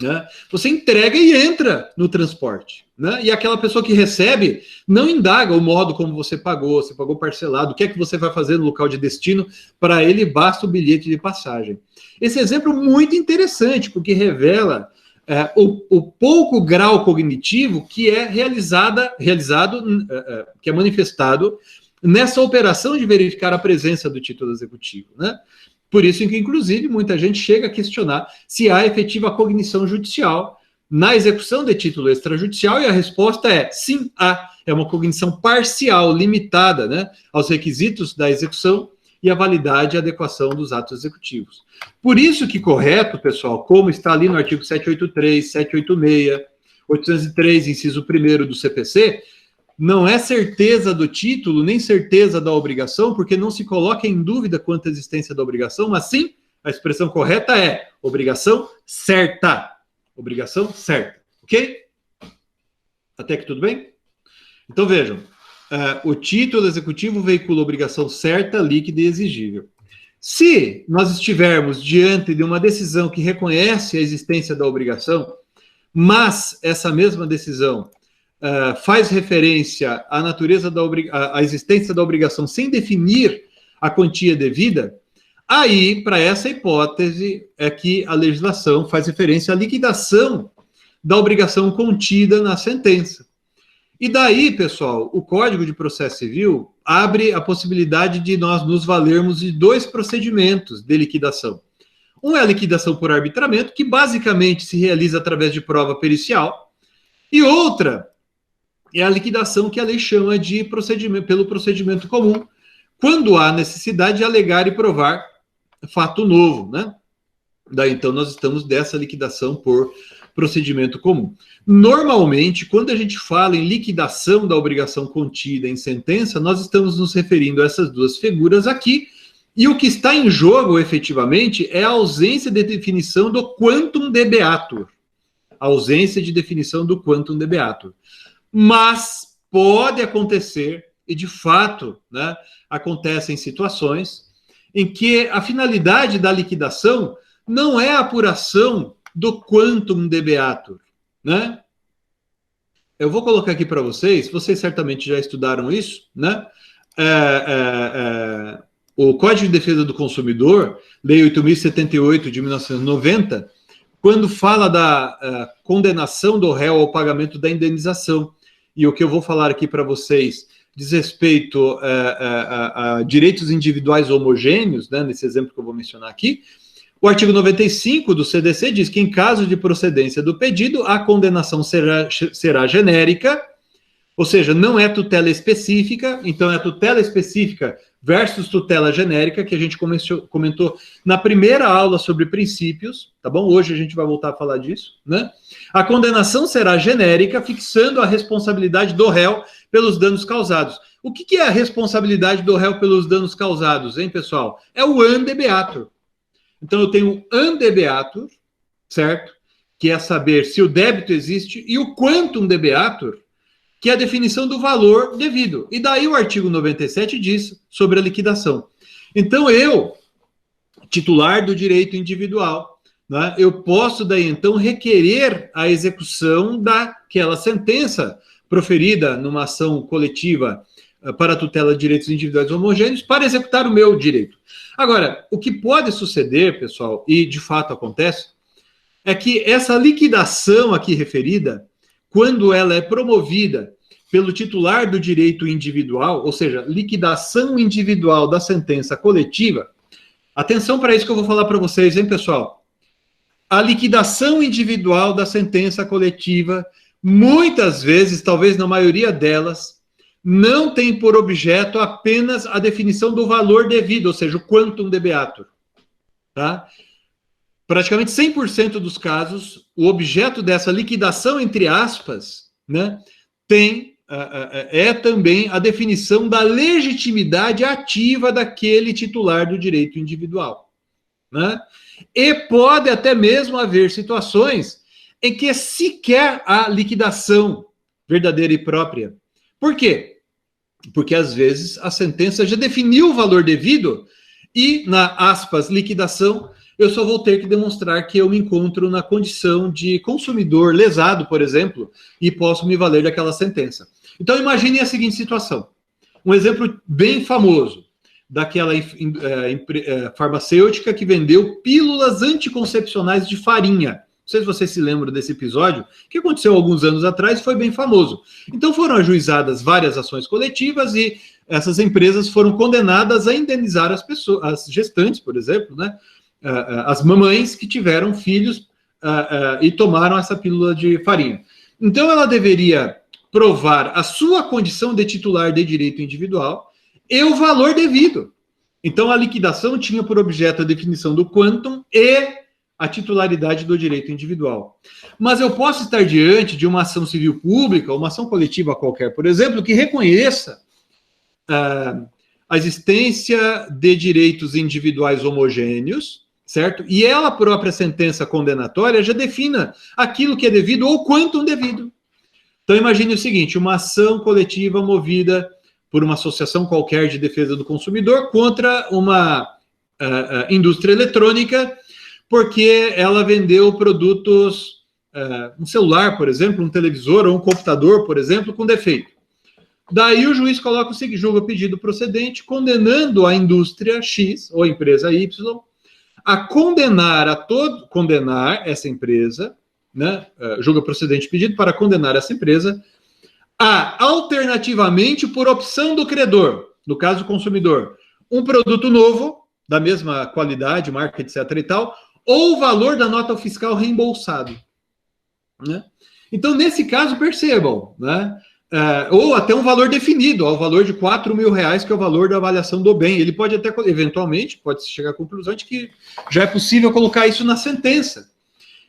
Né? Você entrega e entra no transporte. Né? E aquela pessoa que recebe não indaga o modo como você pagou, se pagou parcelado, o que é que você vai fazer no local de destino, para ele basta o bilhete de passagem. Esse exemplo é muito interessante, porque revela o pouco grau cognitivo que é que é manifestado nessa operação de verificar a presença do título executivo, né? Por isso que, inclusive, muita gente chega a questionar se há efetiva cognição judicial na execução de título extrajudicial, e a resposta é sim, há. É uma cognição parcial, limitada, né, aos requisitos da execução e a validade e adequação dos atos executivos. Por isso que correto, pessoal, como está ali no artigo 783, 786, 803, inciso 1º do CPC, não é certeza do título, nem certeza da obrigação, porque não se coloca em dúvida quanto à existência da obrigação, mas sim, a expressão correta é obrigação certa. Obrigação certa, ok? Até que tudo bem? Então vejam, o título executivo veicula obrigação certa, líquida e exigível. Se nós estivermos diante de uma decisão que reconhece a existência da obrigação, mas essa mesma decisão faz referência à natureza à existência da obrigação sem definir a quantia devida, aí, para essa hipótese, é que a legislação faz referência à liquidação da obrigação contida na sentença. E daí, pessoal, o Código de Processo Civil abre a possibilidade de nós nos valermos de dois procedimentos de liquidação. Um é a liquidação por arbitramento, que basicamente se realiza através de prova pericial, e outra é a liquidação que a lei chama de pelo procedimento comum, quando há necessidade de alegar e provar fato novo, né? Daí, então, nós estamos dessa liquidação por procedimento comum. Normalmente, quando a gente fala em liquidação da obrigação contida em sentença, nós estamos nos referindo a essas duas figuras aqui, E o que está em jogo, efetivamente, é a ausência de definição do quantum debeatur. A ausência de definição do quantum debeatur. Mas pode acontecer, e de fato, né, acontecem situações em que a finalidade da liquidação não é a apuração do quantum debeatur, né? Eu vou colocar aqui para vocês certamente já estudaram isso, né? O Código de Defesa do Consumidor, Lei 8.078 de 1990, quando fala da condenação do réu ao pagamento da indenização, e o que eu vou falar aqui para vocês diz respeito a direitos individuais homogêneos, né, nesse exemplo que eu vou mencionar aqui, o artigo 95 do CDC diz que, em caso de procedência do pedido, a condenação será genérica, ou seja, não é tutela específica, então é tutela específica versus tutela genérica, que a gente comentou na primeira aula sobre princípios, tá bom? Hoje a gente vai voltar a falar disso, né? A condenação será genérica, fixando a responsabilidade do réu pelos danos causados. O que é a responsabilidade do réu pelos danos causados, hein, pessoal? É o an debeatur. Então eu tenho o an debeatur, certo? Que é saber se o débito existe, e o quantum debeatur, que é a definição do valor devido. E daí o artigo 97 diz sobre a liquidação. Então eu, titular do direito individual, né, eu posso daí então requerer a execução daquela sentença proferida numa ação coletiva para a tutela de direitos individuais homogêneos para executar o meu direito. Agora, o que pode suceder, pessoal, e de fato acontece, é que essa liquidação aqui referida, quando ela é promovida pelo titular do direito individual, ou seja, liquidação individual da sentença coletiva, atenção para isso que eu vou falar para vocês, hein, pessoal? A liquidação individual da sentença coletiva, muitas vezes, talvez na maioria delas, não tem por objeto apenas a definição do valor devido, ou seja, o quantum debeatur, tá? Praticamente 100% dos casos, o objeto dessa liquidação, entre aspas, né, é também a definição da legitimidade ativa daquele titular do direito individual, né? E pode até mesmo haver situações em que sequer há liquidação verdadeira e própria. Por quê? Porque, às vezes, a sentença já definiu o valor devido e, na, aspas, liquidação, eu só vou ter que demonstrar que eu me encontro na condição de consumidor lesado, por exemplo, e posso me valer daquela sentença. Então, imagine a seguinte situação. Um exemplo bem famoso daquela farmacêutica que vendeu pílulas anticoncepcionais de farinha. Não sei se vocês se lembram desse episódio, que aconteceu alguns anos atrás e foi bem famoso. Então foram ajuizadas várias ações coletivas e essas empresas foram condenadas a indenizar as pessoas, as gestantes, por exemplo, né? As mamães que tiveram filhos e tomaram essa pílula de farinha. Então ela deveria provar a sua condição de titular de direito individual e o valor devido. Então a liquidação tinha por objeto a definição do quantum e a titularidade do direito individual. Mas eu posso estar diante de uma ação civil pública, uma ação coletiva qualquer, por exemplo, que reconheça a existência de direitos individuais homogêneos, certo? E ela própria, sentença condenatória, já defina aquilo que é devido ou quantum devido. Então imagine o seguinte, uma ação coletiva movida por uma associação qualquer de defesa do consumidor contra uma indústria eletrônica, porque ela vendeu produtos, um celular, por exemplo, um televisor ou um computador, por exemplo, com defeito. Daí o juiz coloca o seguinte, julga o pedido procedente, condenando a indústria X, ou a empresa Y, a condenar essa empresa, né, julga procedente pedido para condenar essa empresa, a, alternativamente, por opção do credor, no caso do consumidor, um produto novo, da mesma qualidade, marca, etc. e tal, ou o valor da nota fiscal reembolsado, né? Então, nesse caso, percebam, né? Ou até um valor definido, o valor de R$4.000, que é o valor da avaliação do bem. Ele pode até, eventualmente, pode chegar à conclusão de que já é possível colocar isso na sentença.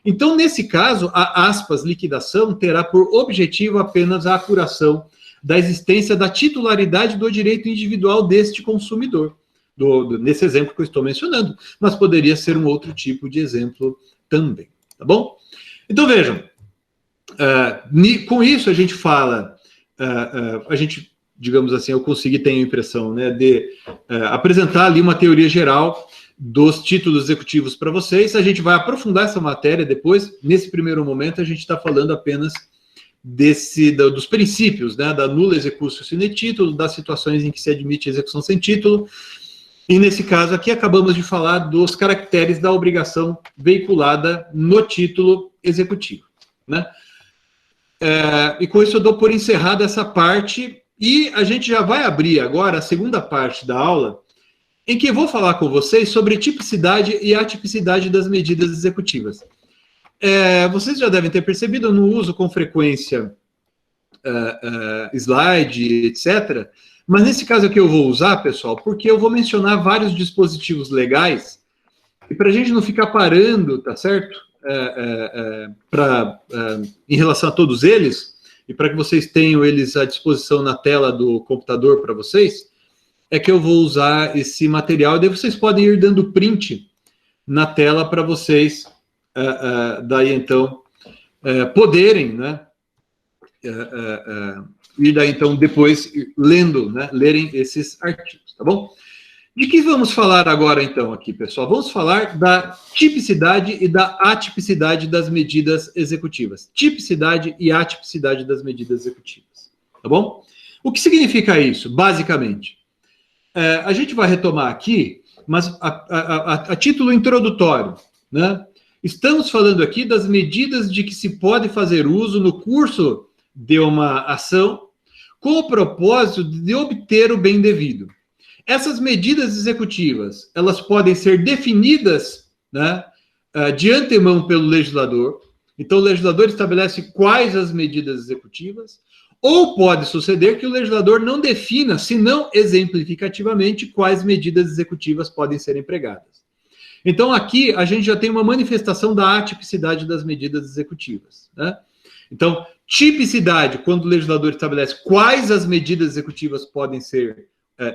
Então, nesse caso, a aspas liquidação terá por objetivo apenas a apuração da existência da titularidade do direito individual deste consumidor. nesse exemplo que eu estou mencionando, mas poderia ser um outro tipo de exemplo também, tá bom? Então, vejam, com isso a gente fala, a gente, digamos assim, eu consegui ter a impressão, né, de apresentar ali uma teoria geral dos títulos executivos para vocês. A gente vai aprofundar essa matéria depois. Nesse primeiro momento, a gente está falando apenas dos princípios, né, da nula executio sine título, das situações em que se admite execução sem título. E nesse caso aqui, acabamos de falar dos caracteres da obrigação veiculada no título executivo, né? E com isso eu dou por encerrada essa parte, e a gente já vai abrir agora a segunda parte da aula, em que eu vou falar com vocês sobre tipicidade e atipicidade das medidas executivas. Vocês já devem ter percebido, eu não uso com frequência slide, etc., mas nesse caso aqui eu vou usar, pessoal, porque eu vou mencionar vários dispositivos legais, e para a gente não ficar parando, tá certo? Em relação a todos eles, e para que vocês tenham eles à disposição na tela do computador para vocês, é que eu vou usar esse material, e daí vocês podem ir dando print na tela para vocês, daí então, poderem, né, e daí então depois lendo, né, lerem esses artigos, tá bom? De que vamos falar agora então aqui, pessoal? Vamos falar da tipicidade e da atipicidade das medidas executivas. Tipicidade e atipicidade das medidas executivas, tá bom? O que significa isso, basicamente? A gente vai retomar aqui, mas a título introdutório, né? Estamos falando aqui das medidas de que se pode fazer uso no curso de uma ação com o propósito de obter o bem devido. Essas medidas executivas, elas podem ser definidas, né, de antemão pelo legislador. Então, o legislador estabelece quais as medidas executivas, ou pode suceder que o legislador não defina, senão exemplificativamente, quais medidas executivas podem ser empregadas. Então, aqui, a gente já tem uma manifestação da atipicidade das medidas executivas, né? Então, tipicidade, quando o legislador estabelece quais as medidas executivas podem ser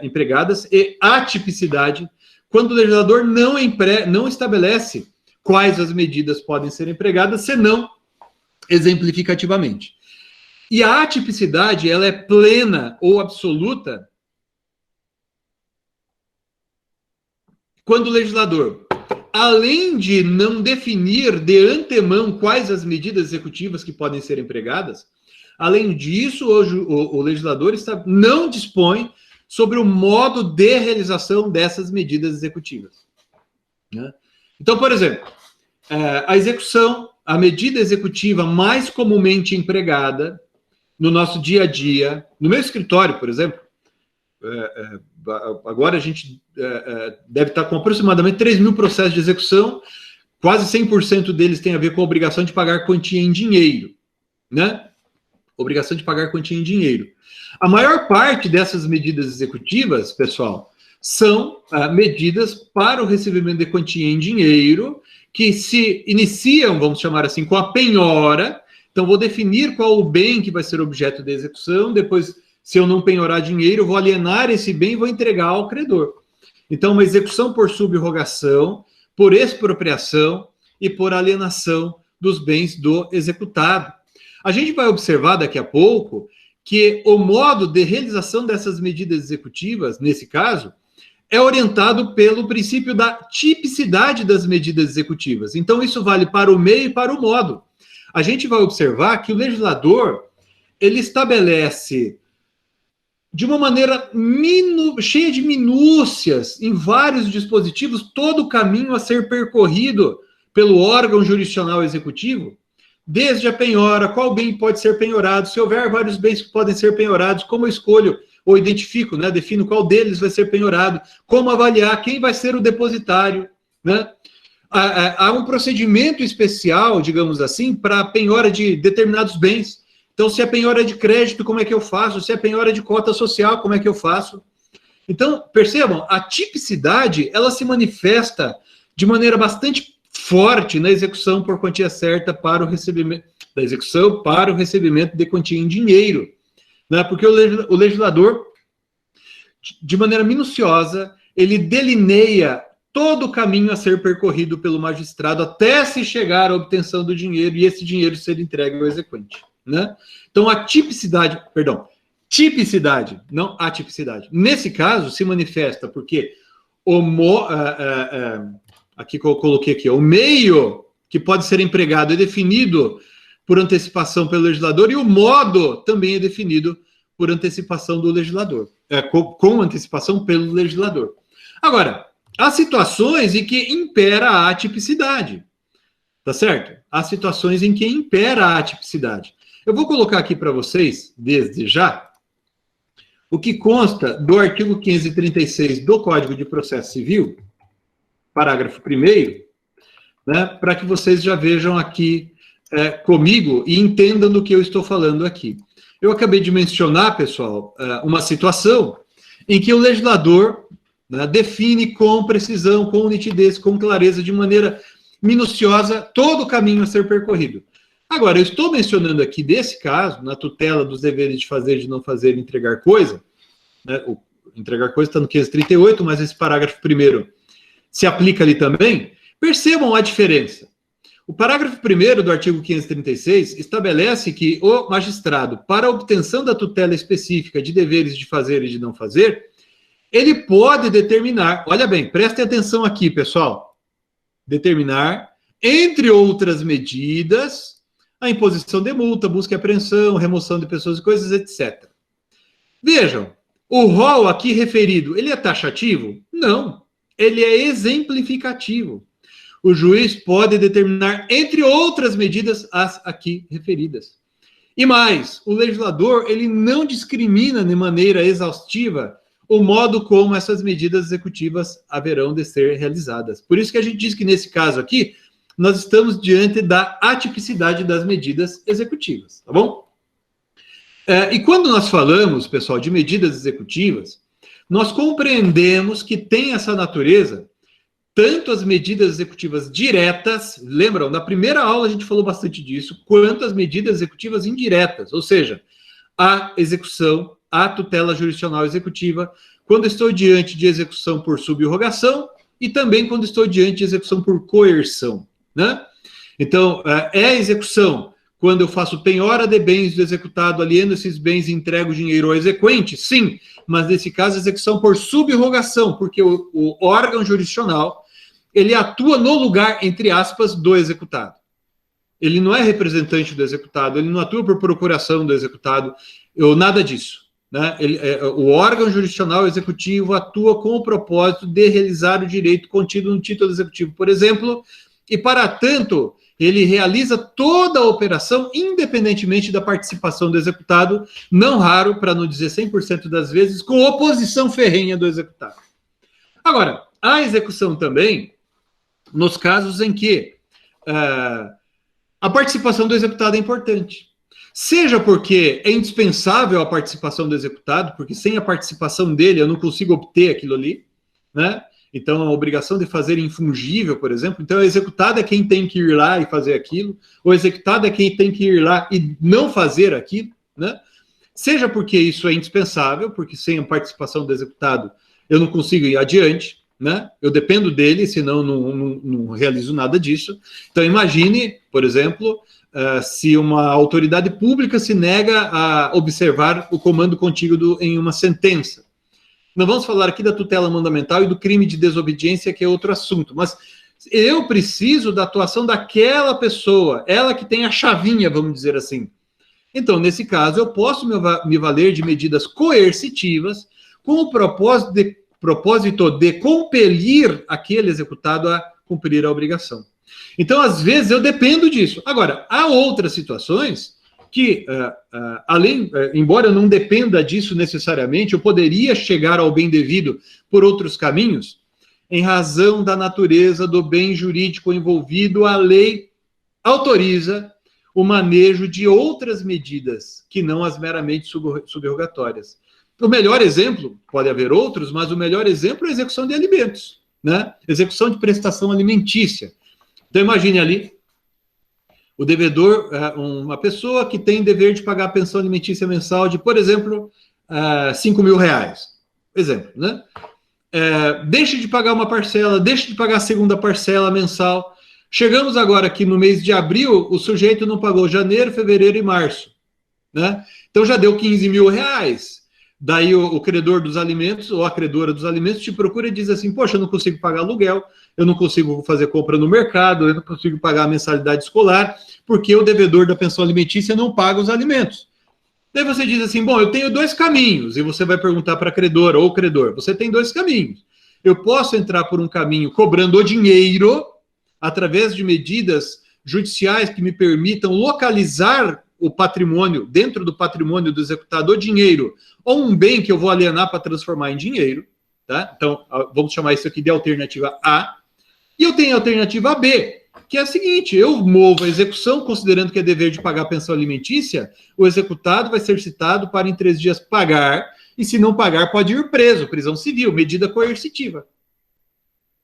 empregadas, e atipicidade, quando o legislador não estabelece quais as medidas podem ser empregadas, senão exemplificativamente. E a atipicidade, ela é plena ou absoluta quando o legislador, além de não definir de antemão quais as medidas executivas que podem ser empregadas, além disso, o legislador não dispõe sobre o modo de realização dessas medidas executivas, né? Então, por exemplo, a execução, a medida executiva mais comumente empregada no nosso dia a dia, no meu escritório, por exemplo, agora a gente deve estar com aproximadamente 3 mil processos de execução, quase 100% deles tem a ver com a obrigação de pagar quantia em dinheiro, né? Obrigação de pagar quantia em dinheiro. A maior parte dessas medidas executivas, pessoal, são medidas para o recebimento de quantia em dinheiro, que se iniciam, vamos chamar assim, com a penhora. Então, vou definir qual o bem que vai ser objeto de execução, depois, se eu não penhorar dinheiro, eu vou alienar esse bem e vou entregar ao credor. Então, uma execução por subrogação, por expropriação e por alienação dos bens do executado. A gente vai observar daqui a pouco que o modo de realização dessas medidas executivas, nesse caso, é orientado pelo princípio da tipicidade das medidas executivas. Então, isso vale para o meio e para o modo. A gente vai observar que o legislador, ele estabelece de uma maneira cheia de minúcias, em vários dispositivos, todo o caminho a ser percorrido pelo órgão jurisdicional executivo, desde a penhora, qual bem pode ser penhorado, se houver vários bens que podem ser penhorados, como eu escolho ou identifico, né, defino qual deles vai ser penhorado, como avaliar quem vai ser o depositário, né? Há um procedimento especial, digamos assim, para a penhora de determinados bens. Então, se a penhora é de crédito, como é que eu faço? Se a penhora é de cota social, como é que eu faço? Então, percebam, a tipicidade, ela se manifesta de maneira bastante forte na execução por quantia certa para o recebimento, da execução para o recebimento de quantia em dinheiro, né? Porque o legislador, de maneira minuciosa, ele delineia todo o caminho a ser percorrido pelo magistrado até se chegar à obtenção do dinheiro e esse dinheiro ser entregue ao exequente, né? Então, a tipicidade, não atipicidade. Nesse caso, se manifesta porque aqui que eu coloquei aqui, o meio que pode ser empregado é definido por antecipação pelo legislador e o modo também é definido por antecipação do legislador, com antecipação pelo legislador. Agora, há situações em que impera a atipicidade, tá certo? Há situações em que impera a atipicidade. Eu vou colocar aqui para vocês, desde já, o que consta do artigo 536 do Código de Processo Civil, parágrafo 1º, né, para que vocês já vejam aqui comigo e entendam do que eu estou falando aqui. Eu acabei de mencionar, pessoal, uma situação em que o legislador, né, define com precisão, com nitidez, com clareza, de maneira minuciosa, todo o caminho a ser percorrido. Agora, eu estou mencionando aqui, desse caso, na tutela dos deveres de fazer, de não fazer, entregar coisa, né, o entregar coisa está no 538, mas esse parágrafo 1º se aplica ali também. Percebam a diferença. O parágrafo 1º do artigo 536 estabelece que o magistrado, para a obtenção da tutela específica de deveres de fazer e de não fazer, ele pode determinar, olha bem, prestem atenção aqui, pessoal, determinar, entre outras medidas, a imposição de multa, busca e apreensão, remoção de pessoas e coisas, etc. Vejam, o rol aqui referido, ele é taxativo? Não, ele é exemplificativo. O juiz pode determinar, entre outras medidas, as aqui referidas. E mais, o legislador, ele não discrimina de maneira exaustiva o modo como essas medidas executivas haverão de ser realizadas. Por isso que a gente diz que, nesse caso aqui, nós estamos diante da atipicidade das medidas executivas, tá bom? E quando nós falamos, pessoal, de medidas executivas, nós compreendemos que tem essa natureza, tanto as medidas executivas diretas, lembram, na primeira aula a gente falou bastante disso, quanto as medidas executivas indiretas, ou seja, a execução, a tutela jurisdicional executiva, quando estou diante de execução por subrogação e também quando estou diante de execução por coerção, né? Então, é a execução quando eu faço penhora de bens do executado, alieno esses bens e entrego o dinheiro ao exequente? Sim, mas nesse caso, execução por subrogação, porque o órgão jurisdicional, ele atua no lugar, entre aspas, do executado. Ele não é representante do executado, ele não atua por procuração do executado, ou nada disso, né? O órgão jurisdicional executivo atua com o propósito de realizar o direito contido no título executivo, por exemplo, e, para tanto, ele realiza toda a operação independentemente da participação do executado, não raro, para não dizer 100% das vezes, com oposição ferrenha do executado. Agora, a execução também, nos casos em que a participação do executado é importante. Seja porque é indispensável a participação do executado, porque sem a participação dele eu não consigo obter aquilo ali, né? Então, a obrigação de fazer infungível, por exemplo, então o executado é quem tem que ir lá e fazer aquilo, o executado é quem tem que ir lá e não fazer aquilo, né? Seja porque isso é indispensável, porque sem a participação do executado eu não consigo ir adiante, né? Eu dependo dele, senão não realizo nada disso. Então, imagine, por exemplo, se uma autoridade pública se nega a observar o comando contíguo em uma sentença. Não vamos falar aqui da tutela mandamental e do crime de desobediência, que é outro assunto, mas eu preciso da atuação daquela pessoa, ela que tem a chavinha, vamos dizer assim. Então, nesse caso, eu posso me valer de medidas coercitivas com o propósito de compelir aquele executado a cumprir a obrigação. Então, às vezes, eu dependo disso. Agora, há outras situações que, embora eu não dependa disso necessariamente, eu poderia chegar ao bem devido por outros caminhos, em razão da natureza do bem jurídico envolvido, a lei autoriza o manejo de outras medidas, que não as meramente subrogatórias. O melhor exemplo, pode haver outros, mas o melhor exemplo é a execução de alimentos, né? Execução de prestação alimentícia. Então, imagine ali, o devedor, uma pessoa que tem dever de pagar a pensão alimentícia mensal de, por exemplo, R$5.000. Exemplo, né? deixe de pagar uma parcela, deixe de pagar a segunda parcela mensal. Chegamos agora aqui no mês de abril, o sujeito não pagou janeiro, fevereiro e março, né? Então já deu 15 mil reais. Daí o credor dos alimentos, ou a credora dos alimentos, te procura e diz assim, poxa, eu não consigo pagar aluguel, eu não consigo fazer compra no mercado, eu não consigo pagar a mensalidade escolar, porque o devedor da pensão alimentícia não paga os alimentos. Daí você diz assim, bom, eu tenho dois caminhos, e você vai perguntar para a credora ou credor, você tem dois caminhos. Eu posso entrar por um caminho cobrando o dinheiro, através de medidas judiciais que me permitam localizar o patrimônio, dentro do patrimônio do executado, o dinheiro, ou um bem que eu vou alienar para transformar em dinheiro, tá? Então, vamos chamar isso aqui de alternativa A. E eu tenho a alternativa B, que é a seguinte, eu movo a execução, considerando que é dever de pagar a pensão alimentícia, o executado vai ser citado para em 3 dias pagar, e se não pagar pode ir preso, prisão civil, medida coercitiva.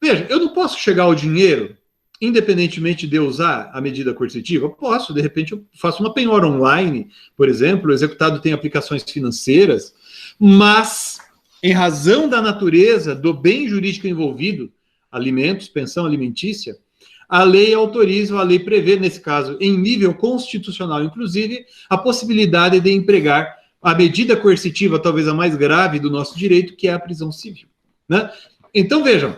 Veja, eu não posso chegar ao dinheiro independentemente de eu usar a medida coercitiva. Posso, de repente eu faço uma penhora online, por exemplo, o executado tem aplicações financeiras, mas em razão da natureza do bem jurídico envolvido, alimentos, pensão alimentícia, a lei autoriza, a lei prevê, nesse caso, em nível constitucional, inclusive, a possibilidade de empregar a medida coercitiva, talvez a mais grave do nosso direito, que é a prisão civil, né? Então, vejam,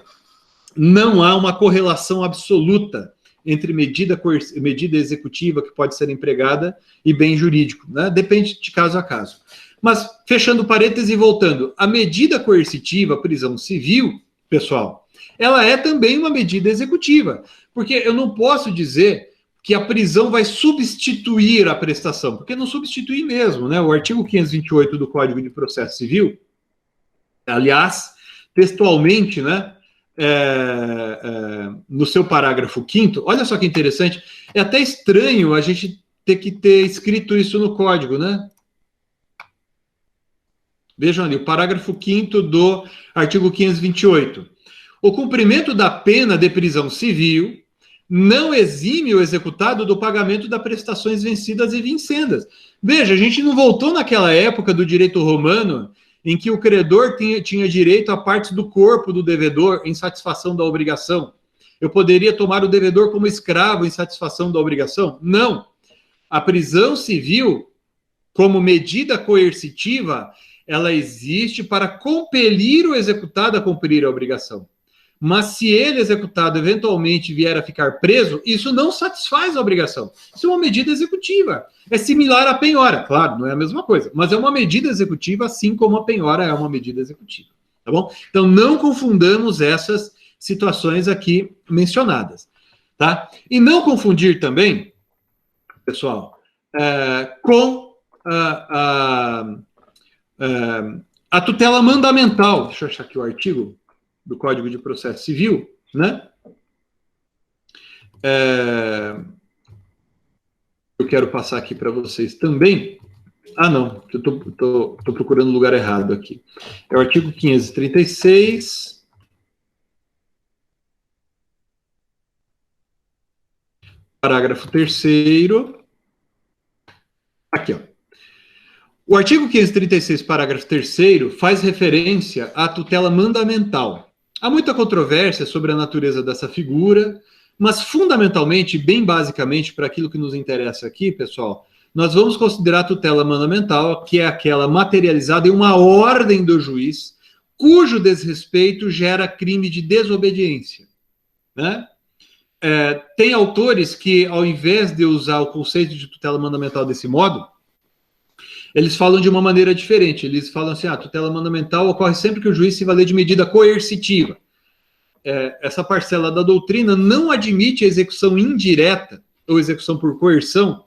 não há uma correlação absoluta entre medida executiva que pode ser empregada e bem jurídico, né? Depende de caso a caso. Mas, fechando parênteses e voltando, a medida coercitiva, prisão civil, pessoal, ela é também uma medida executiva, porque eu não posso dizer que a prisão vai substituir a prestação, porque não substitui mesmo, né? O artigo 528 do Código de Processo Civil, aliás, textualmente, né? No seu parágrafo 5º, olha só que interessante, é até estranho a gente ter que ter escrito isso no código, né? Vejam ali, o parágrafo 5º do artigo 528. O cumprimento da pena de prisão civil não exime o executado do pagamento das prestações vencidas e vincendas. Veja, a gente não voltou naquela época do direito romano em que o credor tinha direito a partes do corpo do devedor em satisfação da obrigação. Eu poderia tomar o devedor como escravo em satisfação da obrigação? Não. A prisão civil, como medida coercitiva, ela existe para compelir o executado a cumprir a obrigação. Mas se ele, executado, eventualmente vier a ficar preso, isso não satisfaz a obrigação. Isso é uma medida executiva. É similar à penhora. Claro, não é a mesma coisa, mas é uma medida executiva, assim como a penhora é uma medida executiva. Tá bom? Então, não confundamos essas situações aqui mencionadas. Tá? E não confundir também, pessoal, com a tutela mandamental. Deixa eu achar aqui o artigo do Código de Processo Civil, né? Eu quero passar aqui para vocês também. Ah, não, eu estou procurando o lugar errado aqui. É o artigo 536. Parágrafo 3º. Aqui, ó. O artigo 536, parágrafo 3º, faz referência à tutela mandamental. Há muita controvérsia sobre a natureza dessa figura, mas fundamentalmente, bem basicamente, para aquilo que nos interessa aqui, pessoal, nós vamos considerar a tutela mandamental, que é aquela materializada em uma ordem do juiz, cujo desrespeito gera crime de desobediência, né? Tem autores que, ao invés de usar o conceito de tutela mandamental desse modo, eles falam de uma maneira diferente. Eles falam assim, a tutela mandamental ocorre sempre que o juiz se valer de medida coercitiva. Essa parcela da doutrina não admite a execução indireta ou execução por coerção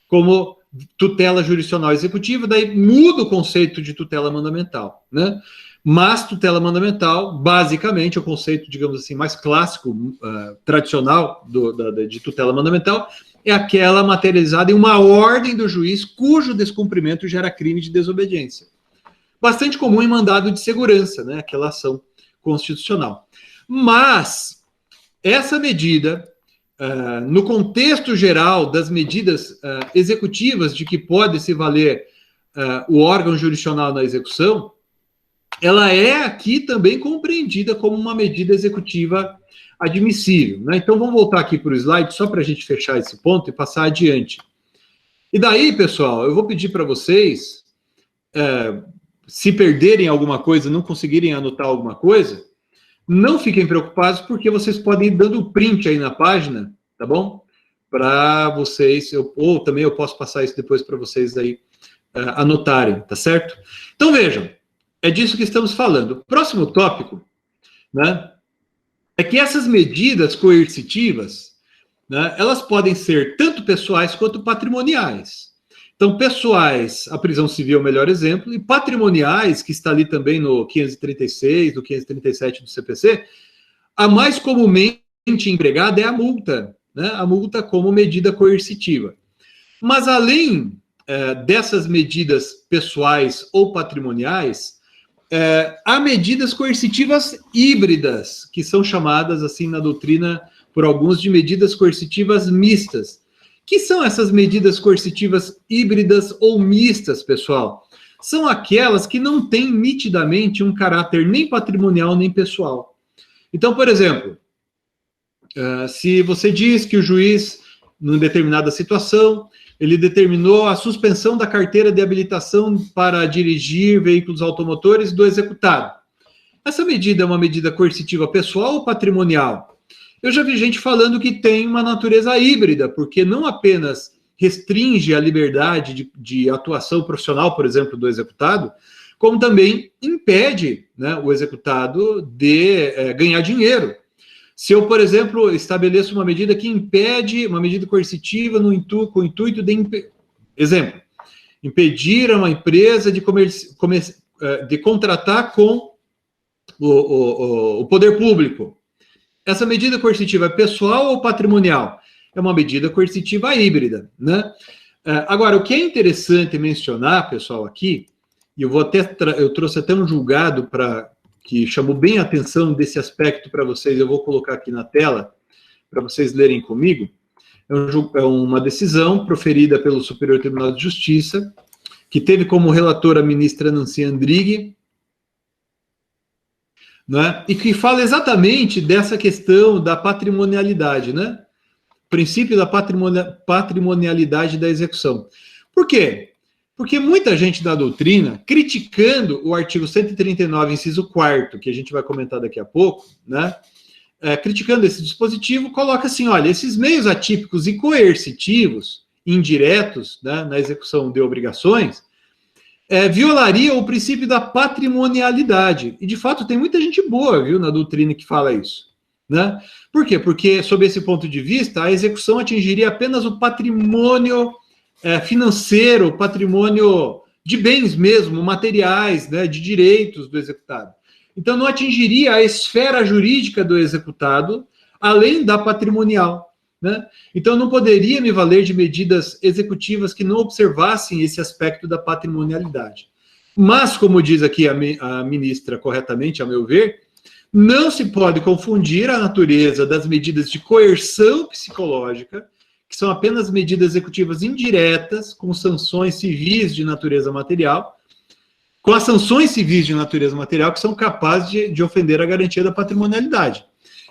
como tutela jurisdicional executiva, daí muda o conceito de tutela mandamental, né? Mas tutela mandamental, basicamente, o conceito, digamos assim, mais clássico, tradicional de tutela mandamental, é aquela materializada em uma ordem do juiz cujo descumprimento gera crime de desobediência. Bastante comum em mandado de segurança, né? Aquela ação constitucional. Mas essa medida, no contexto geral das medidas executivas de que pode se valer o órgão jurisdicional na execução, ela é aqui também compreendida como uma medida executiva admissível, né? Então, vamos voltar aqui para o slide, só para a gente fechar esse ponto e passar adiante. E daí, pessoal, eu vou pedir para vocês, se perderem alguma coisa, não conseguirem anotar alguma coisa, não fiquem preocupados, porque vocês podem ir dando print aí na página, tá bom? Para vocês, ou também eu posso passar isso depois para vocês aí anotarem, tá certo? Então, vejam, é disso que estamos falando. Próximo tópico, né, é que essas medidas coercitivas, né, elas podem ser tanto pessoais quanto patrimoniais. Então, pessoais, a prisão civil é o melhor exemplo, e patrimoniais, que está ali também no 536, no 537 do CPC, a mais comumente empregada é a multa, né, a multa como medida coercitiva. Mas, além dessas medidas pessoais ou patrimoniais, há medidas coercitivas híbridas, que são chamadas assim na doutrina por alguns de medidas coercitivas mistas. Que são essas medidas coercitivas híbridas ou mistas, pessoal? São aquelas que não têm nitidamente um caráter nem patrimonial nem pessoal. Então, por exemplo, se você diz que o juiz, numa determinada situação, ele determinou a suspensão da carteira de habilitação para dirigir veículos automotores do executado. Essa medida é uma medida coercitiva pessoal ou patrimonial? Eu já vi gente falando que tem uma natureza híbrida, porque não apenas restringe a liberdade de atuação profissional, por exemplo, do executado, como também impede, né, o executado de ganhar dinheiro. Se eu, por exemplo, estabeleço uma medida que impede, uma medida coercitiva com o intuito de, exemplo, impedir uma empresa de contratar com o poder público. Essa medida coercitiva é pessoal ou patrimonial? É uma medida coercitiva híbrida, né? Agora, o que é interessante mencionar, pessoal, aqui, e eu trouxe até um julgado que chamou bem a atenção desse aspecto para vocês, eu vou colocar aqui na tela, para vocês lerem comigo. É uma decisão proferida pelo Superior Tribunal de Justiça, que teve como relatora a ministra Nancy Andrighi, né, e que fala exatamente dessa questão da patrimonialidade, né? Princípio da patrimonialidade da execução. Por quê? Porque muita gente da doutrina, criticando o artigo 139, inciso 4º, que a gente vai comentar daqui a pouco, né? Criticando esse dispositivo, coloca assim, olha, esses meios atípicos e coercitivos, indiretos, né, na execução de obrigações, violaria o princípio da patrimonialidade. E, de fato, tem muita gente boa, viu, na doutrina que fala isso, né? Por quê? Porque, sob esse ponto de vista, a execução atingiria apenas o patrimônio financeiro, patrimônio de bens mesmo, materiais, né, de direitos do executado. Então, não atingiria a esfera jurídica do executado, além da patrimonial, né? Então, não poderia me valer de medidas executivas que não observassem esse aspecto da patrimonialidade. Mas, como diz aqui a ministra corretamente, a meu ver, não se pode confundir a natureza das medidas de coerção psicológica, que são apenas medidas executivas indiretas, com sanções civis de natureza material, com as sanções civis de natureza material que são capazes de ofender a garantia da patrimonialidade.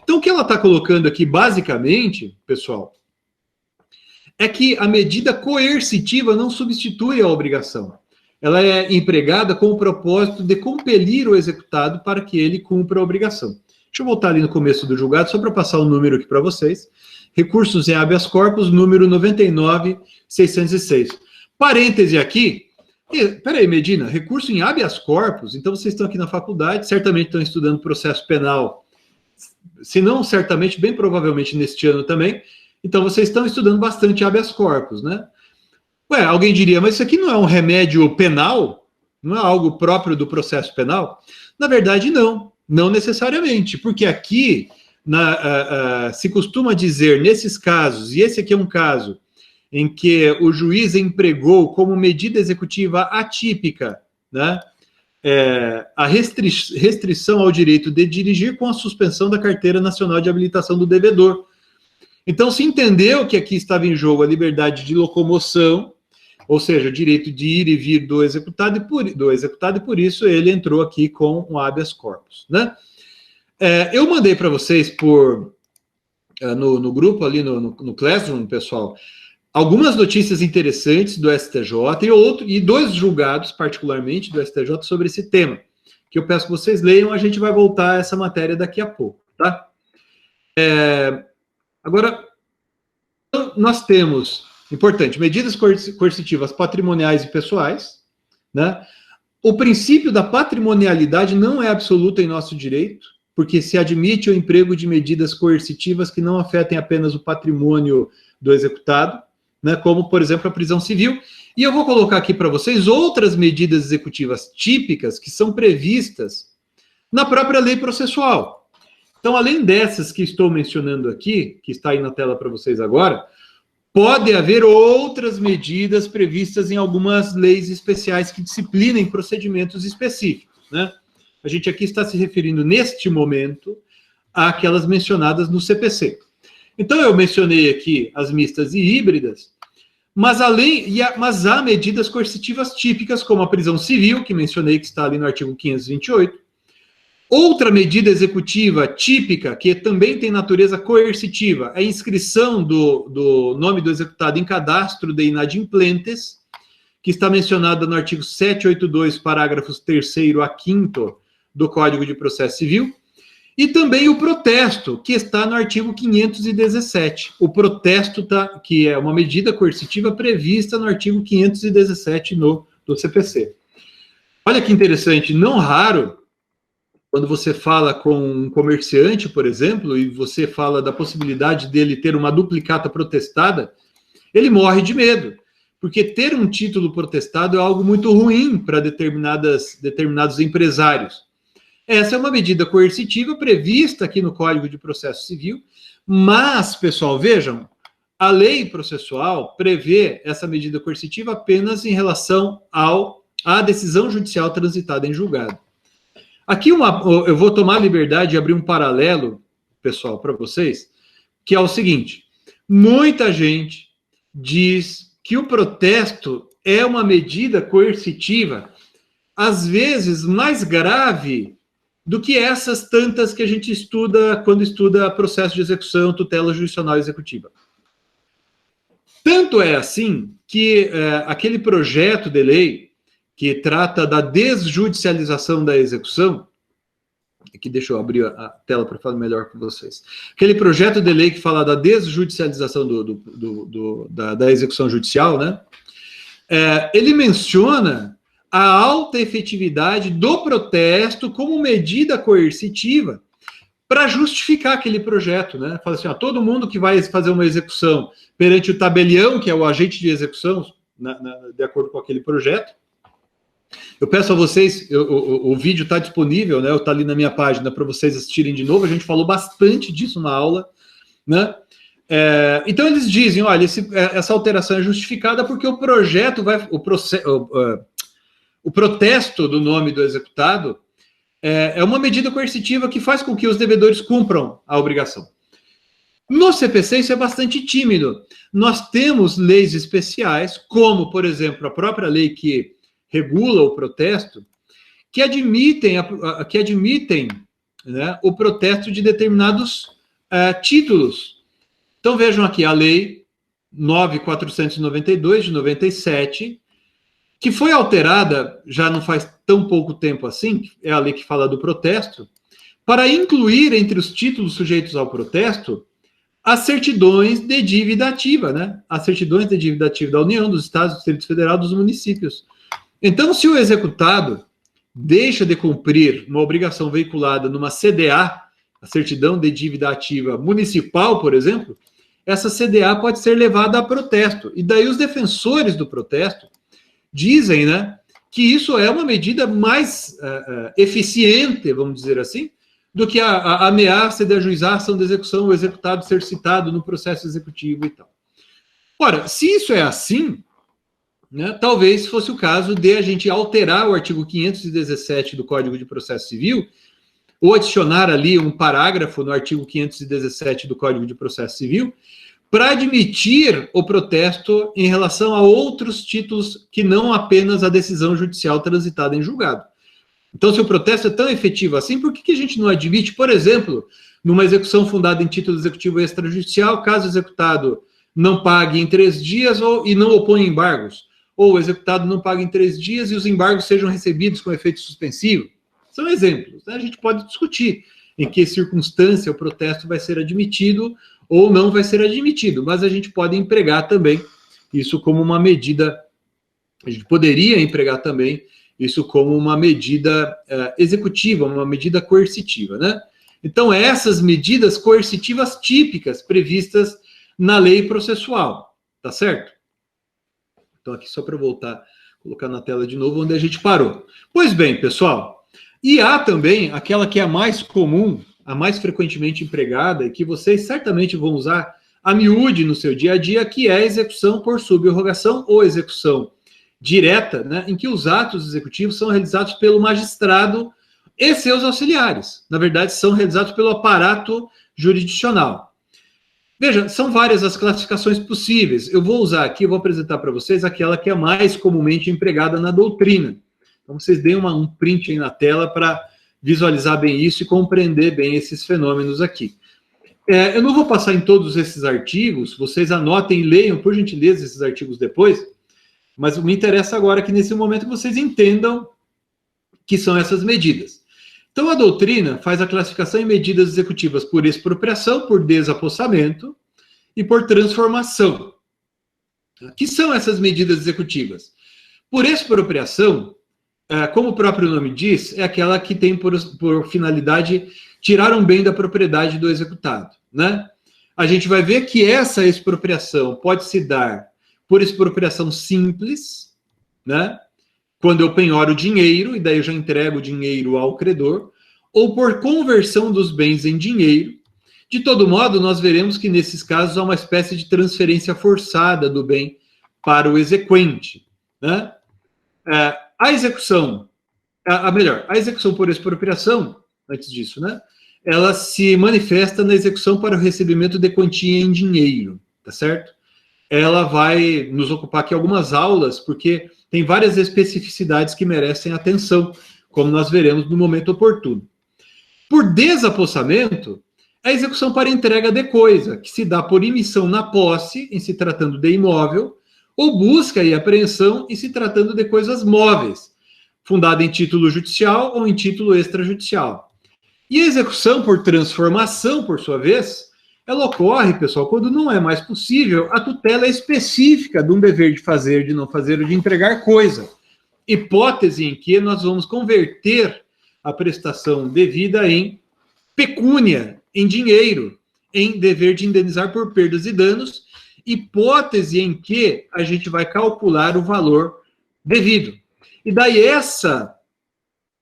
Então, o que ela está colocando aqui, basicamente, pessoal, é que a medida coercitiva não substitui a obrigação. Ela é empregada com o propósito de compelir o executado para que ele cumpra a obrigação. Deixa eu voltar ali no começo do julgado, só para passar o número aqui para vocês. Recursos em habeas corpus, número 99.606. Parêntese aqui. Peraí, Medina, recurso em habeas corpus, então vocês estão aqui na faculdade, certamente estão estudando processo penal, se não certamente, bem provavelmente neste ano também, então vocês estão estudando bastante habeas corpus, né? Ué, alguém diria, mas isso aqui não é um remédio penal? Não é algo próprio do processo penal? Na verdade, não necessariamente, porque aqui se costuma dizer, nesses casos, e esse aqui é um caso, em que o juiz empregou como medida executiva atípica, né, a restrição ao direito de dirigir com a suspensão da carteira nacional de habilitação do devedor. Então, se entendeu que aqui estava em jogo a liberdade de locomoção, ou seja, o direito de ir e vir do executado, e por isso ele entrou aqui com o habeas corpus, né? Eu mandei para vocês no grupo ali no Classroom, pessoal, algumas notícias interessantes do STJ e dois julgados, particularmente, do STJ sobre esse tema, que eu peço que vocês leiam, a gente vai voltar a essa matéria daqui a pouco, tá? Agora, nós temos, importante, medidas coercitivas patrimoniais e pessoais, né? O princípio da patrimonialidade não é absoluto em nosso direito, porque se admite o emprego de medidas coercitivas que não afetem apenas o patrimônio do executado, né, como, por exemplo, a prisão civil. E eu vou colocar aqui para vocês outras medidas executivas típicas que são previstas na própria lei processual. Então, além dessas que estou mencionando aqui, que está aí na tela para vocês agora, pode haver outras medidas previstas em algumas leis especiais que disciplinem procedimentos específicos, né? A gente aqui está se referindo, neste momento, àquelas mencionadas no CPC. Então, eu mencionei aqui as mistas e híbridas, mas há medidas coercitivas típicas, como a prisão civil, que mencionei que está ali no artigo 528. Outra medida executiva típica, que também tem natureza coercitiva, é a inscrição do nome do executado em cadastro de inadimplentes, que está mencionada no artigo 782, parágrafos 3º a 5º do Código de Processo Civil, e também o protesto, que está no artigo 517. O protesto, que é uma medida coercitiva prevista no artigo 517 do CPC. Olha que interessante, não raro, quando você fala com um comerciante, por exemplo, e você fala da possibilidade dele ter uma duplicata protestada, ele morre de medo, porque ter um título protestado é algo muito ruim para determinados empresários. Essa é uma medida coercitiva prevista aqui no Código de Processo Civil, mas, pessoal, vejam, a lei processual prevê essa medida coercitiva apenas em relação à decisão judicial transitada em julgado. Aqui eu vou tomar a liberdade de abrir um paralelo, pessoal, para vocês, que é o seguinte: muita gente diz que o protesto é uma medida coercitiva, às vezes mais grave do que essas tantas que a gente estuda quando estuda processo de execução, tutela judicial executiva. Tanto é assim que aquele projeto de lei que trata da desjudicialização da execução, aqui deixa eu abrir a tela para falar melhor com vocês, aquele projeto de lei que fala da desjudicialização da execução judicial, né? Ele menciona a alta efetividade do protesto como medida coercitiva para justificar aquele projeto, né? Fala assim, todo mundo que vai fazer uma execução perante o tabelião, que é o agente de execução, de acordo com aquele projeto. Eu peço a vocês, o vídeo está disponível, né? Está ali na minha página para vocês assistirem de novo. A gente falou bastante disso na aula, né? Então eles dizem, olha, essa alteração é justificada porque o projeto o protesto do nome do executado é uma medida coercitiva que faz com que os devedores cumpram a obrigação. No CPC isso é bastante tímido. Nós temos leis especiais, como, por exemplo, a própria lei que regula o protesto, que admitem, né, o protesto de determinados títulos. Então vejam aqui a lei 9.492 de 97, que foi alterada já não faz tão pouco tempo assim, é a lei que fala do protesto, para incluir entre os títulos sujeitos ao protesto as certidões de dívida ativa, né? As certidões de dívida ativa da União, dos Estados, do Distrito Federal, dos municípios. Então, se o executado deixa de cumprir uma obrigação veiculada numa CDA, a certidão de dívida ativa municipal, por exemplo, essa CDA pode ser levada a protesto. E daí os defensores do protesto dizem, né, que isso é uma medida mais eficiente, vamos dizer assim, do que a ameaça de ajuizar a ação de execução, o executado ser citado no processo executivo e tal. Ora, se isso é assim, né, talvez fosse o caso de a gente alterar o artigo 517 do Código de Processo Civil, ou adicionar ali um parágrafo no artigo 517 do Código de Processo Civil, para admitir o protesto em relação a outros títulos que não apenas a decisão judicial transitada em julgado. Então, se o protesto é tão efetivo assim, por que a gente não admite, por exemplo, numa execução fundada em título executivo extrajudicial, caso o executado não pague em 3 dias e não opõe embargos, ou o executado não pague em 3 dias e os embargos sejam recebidos com efeito suspensivo? São exemplos, né? A gente pode discutir em que circunstância o protesto vai ser admitido ou não vai ser admitido, mas a gente pode empregar também isso como uma medida, a gente poderia empregar também isso como uma medida executiva, uma medida coercitiva, né? Então, essas medidas coercitivas típicas previstas na lei processual, tá certo? Então, aqui só para eu voltar, colocar na tela de novo onde a gente parou. Pois bem, pessoal, e há também aquela que é a mais comum, a mais frequentemente empregada, e que vocês certamente vão usar a miúde no seu dia a dia, que é a execução por subrrogação ou execução direta, né, em que os atos executivos são realizados pelo magistrado e seus auxiliares. Na verdade, são realizados pelo aparato jurisdicional. Veja, são várias as classificações possíveis. Eu vou usar aqui, eu vou apresentar para vocês aquela que é mais comumente empregada na doutrina. Então, vocês deem um print aí na tela para visualizar bem isso e compreender bem esses fenômenos aqui. Eu não vou passar em todos esses artigos, vocês anotem e leiam, por gentileza, esses artigos depois, mas me interessa agora que, nesse momento, vocês entendam que são essas medidas. Então, a doutrina faz a classificação em medidas executivas por expropriação, por desapossamento e por transformação. Que são essas medidas executivas? Por expropriação, como o próprio nome diz, é aquela que tem por finalidade tirar um bem da propriedade do executado, né? A gente vai ver que essa expropriação pode se dar por expropriação simples, né? Quando eu penhoro dinheiro, e daí eu já entrego o dinheiro ao credor, ou por conversão dos bens em dinheiro. De todo modo, nós veremos que nesses casos há uma espécie de transferência forçada do bem para o exequente, né? A execução, a execução por expropriação, antes disso, né? Ela se manifesta na execução para o recebimento de quantia em dinheiro, tá certo? Ela vai nos ocupar aqui algumas aulas, porque tem várias especificidades que merecem atenção, como nós veremos no momento oportuno. Por desapossamento, a execução para entrega de coisa, que se dá por emissão na posse, em se tratando de imóvel, ou busca e apreensão, em se tratando de coisas móveis, fundada em título judicial ou em título extrajudicial. E a execução por transformação, por sua vez, ela ocorre, pessoal, quando não é mais possível a tutela específica de um dever de fazer, de não fazer ou de entregar coisa. Hipótese em que nós vamos converter a prestação devida em pecúnia, em dinheiro, em dever de indenizar por perdas e danos, hipótese em que a gente vai calcular o valor devido. E daí essa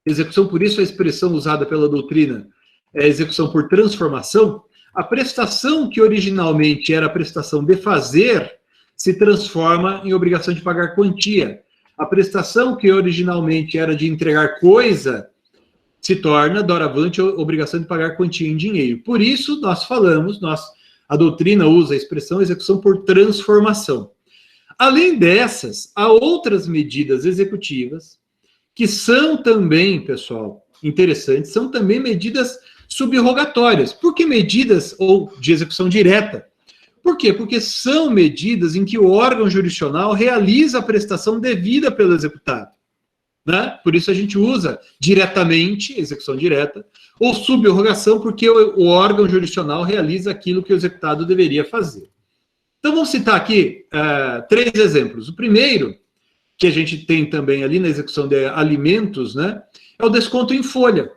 execução, por isso a expressão usada pela doutrina é execução por transformação. A prestação que originalmente era a prestação de fazer se transforma em obrigação de pagar quantia. A prestação que originalmente era de entregar coisa se torna, doravante, obrigação de pagar quantia em dinheiro. Por isso, nós falamos, a doutrina usa a expressão execução por transformação. Além dessas, há outras medidas executivas que são também, pessoal, interessantes, são também medidas subrrogatórias. Por que medidas ou de execução direta? Por quê? Porque são medidas em que o órgão jurisdicional realiza a prestação devida pelo executado, né? Por isso a gente usa diretamente, execução direta, ou subrrogação, porque o órgão jurisdicional realiza aquilo que o executado deveria fazer. Então vamos citar aqui 3 exemplos. O primeiro, que a gente tem também ali na execução de alimentos, né, é o desconto em folha.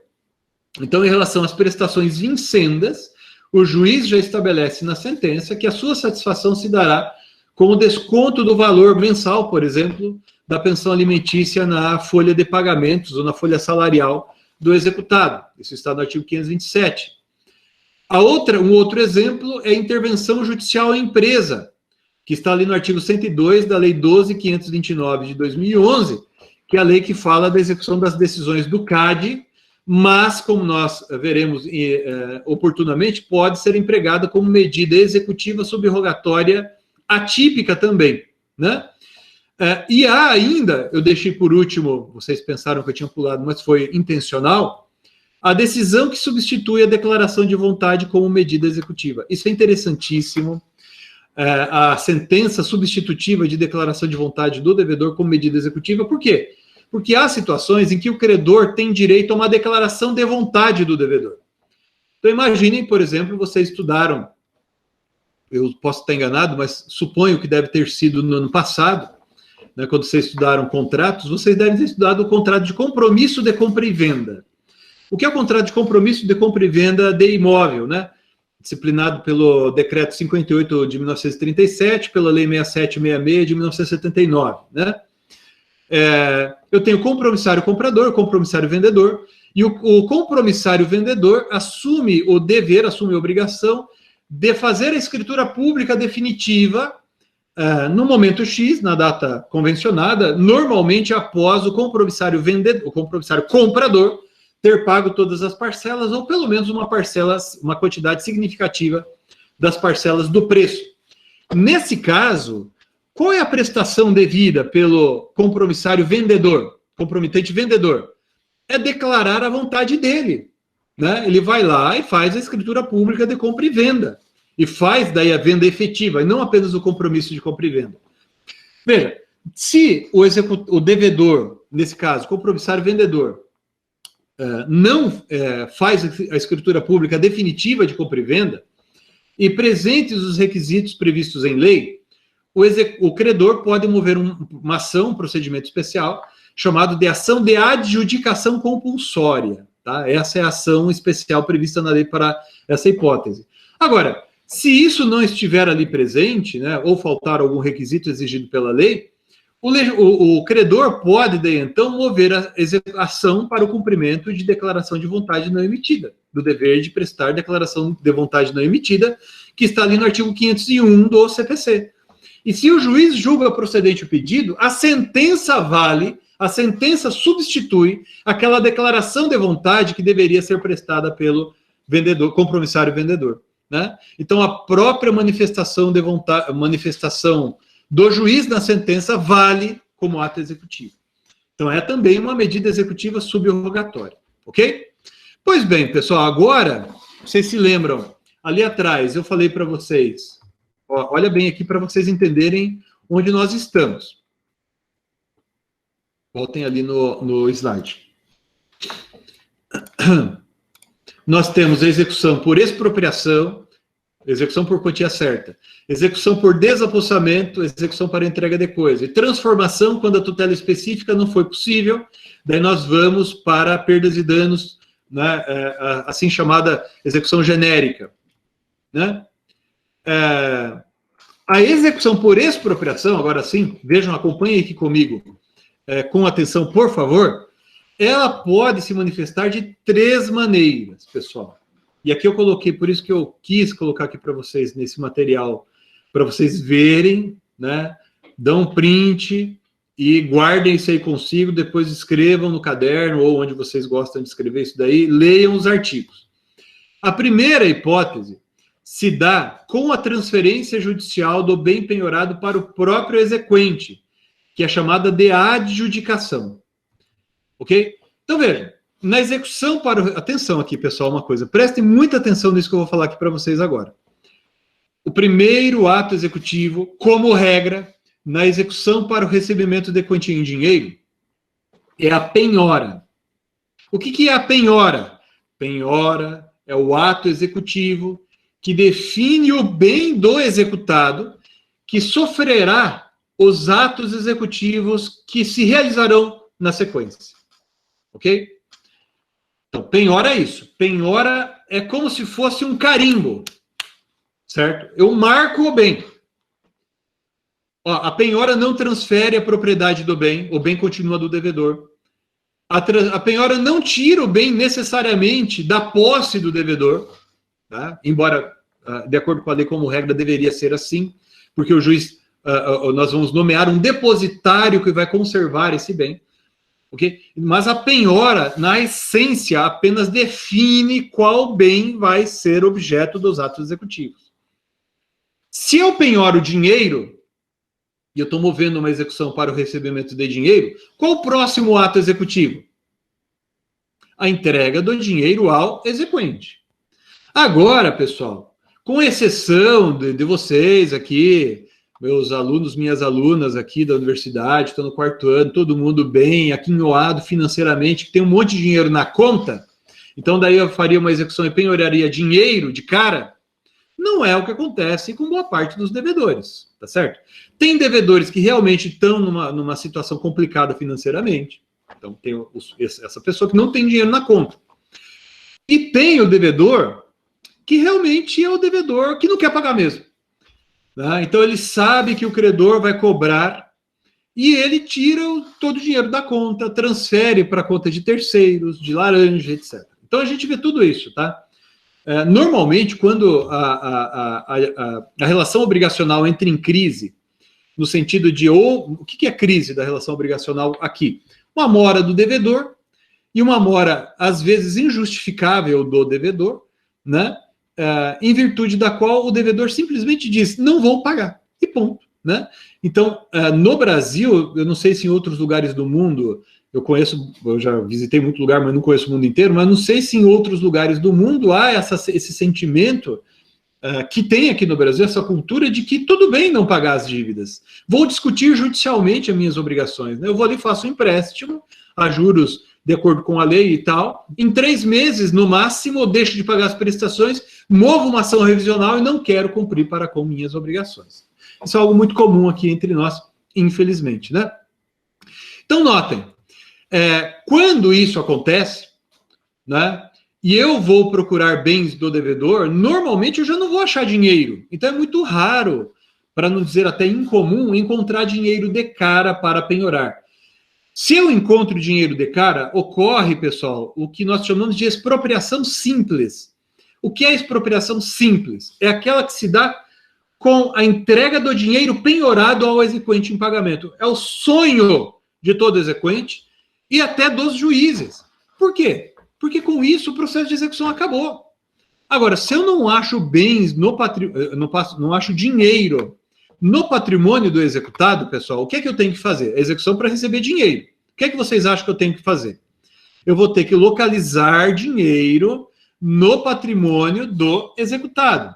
Então, em relação às prestações vincendas, o juiz já estabelece na sentença que a sua satisfação se dará com o desconto do valor mensal, por exemplo, da pensão alimentícia na folha de pagamentos ou na folha salarial do executado. Isso está no artigo 527. Um outro exemplo é a intervenção judicial à empresa, que está ali no artigo 102 da Lei 12.529 de 2011, que é a lei que fala da execução das decisões do CAD mas, como nós veremos oportunamente, pode ser empregada como medida executiva subrogatória atípica também, né? E há ainda, eu deixei por último, vocês pensaram que eu tinha pulado, mas foi intencional, a decisão que substitui a declaração de vontade como medida executiva. Isso é interessantíssimo. A sentença substitutiva de declaração de vontade do devedor como medida executiva. Por quê? Porque há situações em que o credor tem direito a uma declaração de vontade do devedor. Então, imaginem, por exemplo, vocês estudaram, eu posso estar enganado, mas suponho que deve ter sido no ano passado, né, quando vocês estudaram contratos, vocês devem ter estudado o contrato de compromisso de compra e venda. O que é o contrato de compromisso de compra e venda de imóvel, né? Disciplinado pelo Decreto 58 de 1937, pela Lei 6766 de 1979, né? Eu tenho compromissário comprador, compromissário vendedor, e o compromissário vendedor assume o dever, assume a obrigação de fazer a escritura pública definitiva no momento X, na data convencionada, normalmente após o compromissário vendedor, o compromissário comprador ter pago todas as parcelas, ou pelo menos uma quantidade significativa das parcelas do preço. Nesse caso, qual é a prestação devida pelo compromissário vendedor, comprometente vendedor? É declarar a vontade dele, né? Ele vai lá e faz a escritura pública de compra e venda, e faz daí a venda efetiva, e não apenas o compromisso de compra e venda. Veja, se o devedor, nesse caso, compromissário vendedor, não faz a escritura pública definitiva de compra e venda, e presentes os requisitos previstos em lei, o credor pode mover uma ação, um procedimento especial, chamado de ação de adjudicação compulsória. Tá? Essa é a ação especial prevista na lei para essa hipótese. Agora, se isso não estiver ali presente, né, ou faltar algum requisito exigido pela lei, o credor pode, daí, então, mover a ação para o cumprimento de declaração de vontade não emitida, do dever de prestar declaração de vontade não emitida, que está ali no artigo 501 do CPC. E se o juiz julga procedente o pedido, a sentença vale, a sentença substitui aquela declaração de vontade que deveria ser prestada pelo vendedor, compromissário vendedor, né? Então, a própria manifestação de vontade, manifestação do juiz na sentença vale como ato executivo. Então, é também uma medida executiva subrogatória, ok? Pois bem, pessoal, agora, vocês se lembram, ali atrás eu falei para vocês, olha bem aqui para vocês entenderem onde nós estamos. Voltem ali no slide. Nós temos a execução por expropriação, execução por quantia certa, execução por desapossamento, execução para entrega de coisa, e transformação quando a tutela específica não foi possível, daí nós vamos para perdas e danos, né, assim chamada execução genérica, né? A execução por expropriação, agora sim, vejam, acompanhem aqui comigo, com atenção, por favor, ela pode se manifestar de 3 maneiras, pessoal. E aqui eu coloquei, por isso que eu quis colocar aqui para vocês nesse material, para vocês verem, né? Dão um print e guardem isso aí consigo, depois escrevam no caderno ou onde vocês gostam de escrever isso daí, leiam os artigos. A primeira hipótese se dá com a transferência judicial do bem penhorado para o próprio exequente, que é chamada de adjudicação. Ok? Então, veja, na execução para... Atenção aqui, pessoal, uma coisa. Prestem muita atenção nisso que eu vou falar aqui para vocês agora. O primeiro ato executivo, como regra, na execução para o recebimento de quantia em dinheiro, é a penhora. O que é a penhora? Penhora é o ato executivo que define o bem do executado, que sofrerá os atos executivos que se realizarão na sequência. Ok? Então, penhora é isso. Penhora é como se fosse um carimbo, certo? Eu marco o bem. Ó, a penhora não transfere a propriedade do bem, o bem continua do devedor. A penhora não tira o bem necessariamente da posse do devedor, tá? Embora, de acordo com a lei como regra, deveria ser assim, porque o juiz, nós vamos nomear um depositário que vai conservar esse bem. ok? Mas a penhora, na essência, apenas define qual bem vai ser objeto dos atos executivos. Se eu penhoro dinheiro, e eu estou movendo uma execução para o recebimento de dinheiro, qual o próximo ato executivo? A entrega do dinheiro ao exequente. Agora, pessoal, com exceção de vocês aqui, meus alunos, minhas alunas aqui da universidade, estão no 4º ano, todo mundo bem, aquinhoado financeiramente, que tem um monte de dinheiro na conta, então daí eu faria uma execução e penhoraria dinheiro de cara. Não é o que acontece com boa parte dos devedores, tá certo? Tem devedores que realmente estão numa situação complicada financeiramente, então tem essa pessoa que não tem dinheiro na conta. E tem o devedor que realmente é o devedor que não quer pagar mesmo. Tá? Então ele sabe que o credor vai cobrar e ele tira todo o dinheiro da conta, transfere para a conta de terceiros, de laranja, etc. Então a gente vê tudo isso, tá? Normalmente, quando a relação obrigacional entra em crise, no sentido de, o que é crise da relação obrigacional aqui? Uma mora do devedor e uma mora, às vezes, injustificável do devedor, né? Em virtude da qual o devedor simplesmente diz, não vou pagar, e ponto. Né? Então, no Brasil, eu não sei se em outros lugares do mundo, eu já visitei muito lugar, mas não conheço o mundo inteiro, mas não sei se em outros lugares do mundo há esse sentimento que tem aqui no Brasil, essa cultura de que tudo bem não pagar as dívidas. Vou discutir judicialmente as minhas obrigações. Né? Eu vou ali, faço um empréstimo a juros de acordo com a lei e tal. Em 3 meses, no máximo, eu deixo de pagar as prestações, movo uma ação revisional e não quero cumprir para com minhas obrigações. Isso é algo muito comum aqui entre nós, infelizmente, né? Então, notem, quando isso acontece, né, e eu vou procurar bens do devedor, normalmente eu já não vou achar dinheiro. Então, é muito raro, para não dizer até incomum, encontrar dinheiro de cara para penhorar. Se eu encontro dinheiro de cara, ocorre, pessoal, o que nós chamamos de expropriação simples. O que é expropriação simples? É aquela que se dá com a entrega do dinheiro penhorado ao exequente em pagamento. É o sonho de todo exequente e até dos juízes. Por quê? Porque com isso o processo de execução acabou. Agora, se eu não acho bens no patrimônio, não acho dinheiro no patrimônio do executado, pessoal, o que é que eu tenho que fazer? A execução para receber dinheiro. O que é que vocês acham que eu tenho que fazer? Eu vou ter que localizar dinheiro no patrimônio do executado.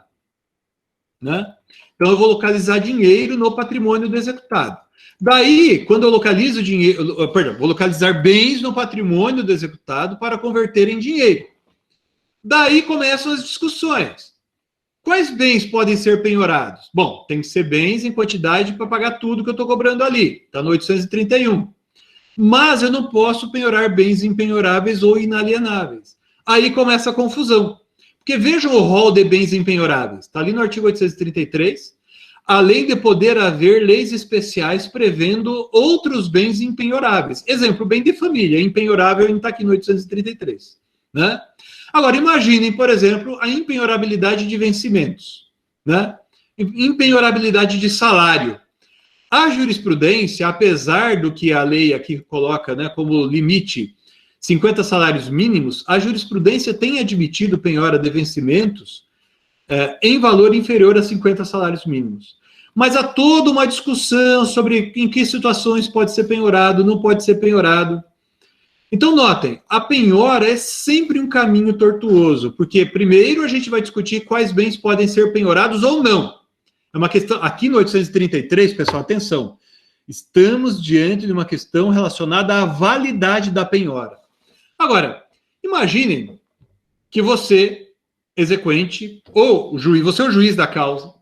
Né? Então, eu vou localizar dinheiro no patrimônio do executado. Daí, quando eu localizo dinheiro, vou localizar bens no patrimônio do executado para converter em dinheiro. Daí começam as discussões. Quais bens podem ser penhorados? Bom, tem que ser bens em quantidade para pagar tudo que eu estou cobrando ali. Está no 831. Mas eu não posso penhorar bens impenhoráveis ou inalienáveis. Aí começa a confusão. Porque vejam o rol de bens impenhoráveis. Está ali no artigo 833. Além de poder haver leis especiais prevendo outros bens impenhoráveis. Exemplo, bem de família, impenhorável está aqui no 833. Né? Agora, imaginem, por exemplo, a impenhorabilidade de vencimentos. Né? Impenhorabilidade de salário. A jurisprudência, apesar do que a lei aqui coloca, né, como limite 50 salários mínimos, a jurisprudência tem admitido penhora de vencimentos em valor inferior a 50 salários mínimos. Mas há toda uma discussão sobre em que situações pode ser penhorado, não pode ser penhorado. Então, notem, a penhora é sempre um caminho tortuoso, porque primeiro a gente vai discutir quais bens podem ser penhorados ou não. É uma questão, aqui no 833, pessoal, atenção, estamos diante de uma questão relacionada à validade da penhora. Agora, imaginem que você, exequente, ou o juiz, você é o juiz da causa,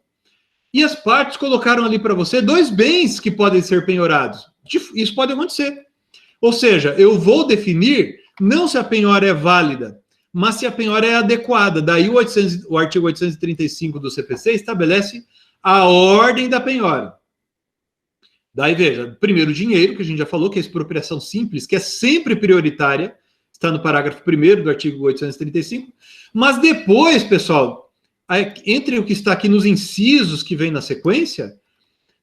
e as partes colocaram ali para você 2 bens que podem ser penhorados. Isso pode acontecer. Ou seja, eu vou definir não se a penhora é válida, mas se a penhora é adequada. Daí o artigo 835 do CPC estabelece a ordem da penhora. Daí, veja, primeiro o dinheiro, que a gente já falou, que é a expropriação simples, que é sempre prioritária, está no parágrafo 1º do artigo 835, mas depois, pessoal, entre o que está aqui nos incisos que vem na sequência,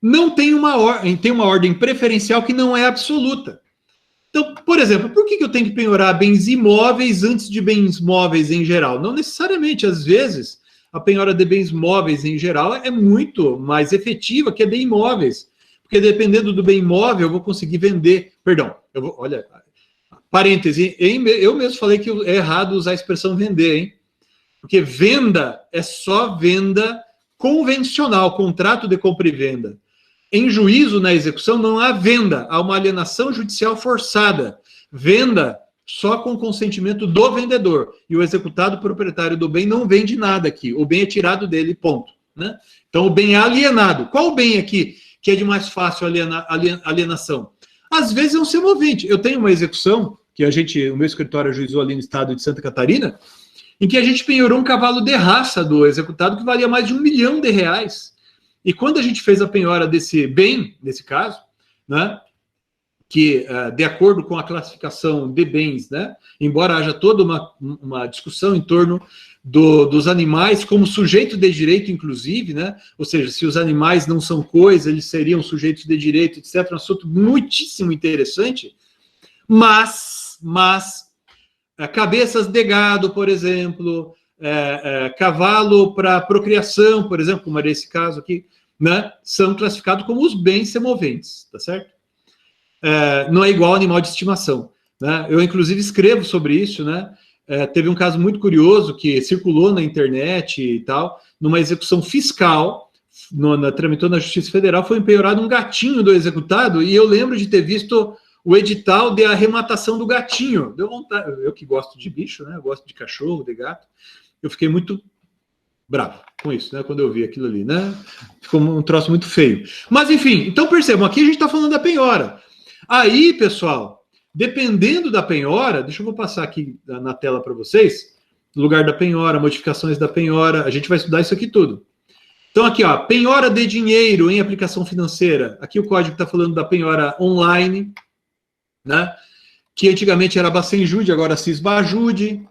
não tem tem uma ordem preferencial que não é absoluta. Então, por exemplo, por que eu tenho que penhorar bens imóveis antes de bens móveis em geral? Não necessariamente, às vezes, a penhora de bens móveis em geral é muito mais efetiva que a de imóveis, porque dependendo do bem imóvel, eu vou conseguir vender. Perdão, olha, parêntese, eu mesmo falei que é errado usar a expressão vender, hein? Porque venda é só venda convencional, contrato de compra e venda. Em juízo, na execução, não há venda, há uma alienação judicial forçada. Venda só com consentimento do vendedor. E o executado proprietário do bem não vende nada aqui. O bem é tirado dele, ponto. Né? Então, o bem é alienado. Qual o bem aqui que é de mais fácil alienação? Às vezes é um semovente. Eu tenho uma execução, que o meu escritório ajuizou ali no estado de Santa Catarina, em que a gente penhorou um cavalo de raça do executado que valia mais de R$1 milhão. E quando a gente fez a penhora desse bem, nesse caso, né, que de acordo com a classificação de bens, né, embora haja toda uma discussão em torno dos animais como sujeito de direito, inclusive, né, ou seja, se os animais não são coisa, eles seriam sujeitos de direito, etc., um assunto muitíssimo interessante, mas cabeças de gado, por exemplo, cavalo para procriação, por exemplo, como era esse caso aqui, né, são classificados como os bens semoventes, tá certo? Não é igual ao animal de estimação. Né? Eu, inclusive, escrevo sobre isso, né? Teve um caso muito curioso que circulou na internet e tal, numa execução fiscal, tramitou na Justiça Federal, foi empenhorado um gatinho do executado, e eu lembro de ter visto o edital de arrematação do gatinho. Deu vontade, eu que gosto de bicho, né? Eu gosto de cachorro, de gato, eu fiquei muito bravo com isso, né? Quando eu vi aquilo ali, né? Ficou um troço muito feio. Mas, enfim, então percebam, aqui a gente está falando da penhora. Aí, pessoal, dependendo da penhora, eu vou passar aqui na tela para vocês, lugar da penhora, modificações da penhora, a gente vai estudar isso aqui tudo. Então, aqui, ó, penhora de dinheiro em aplicação financeira. Aqui o código está falando da penhora online, né? Que antigamente era Bacenjude, agora Cisbajude.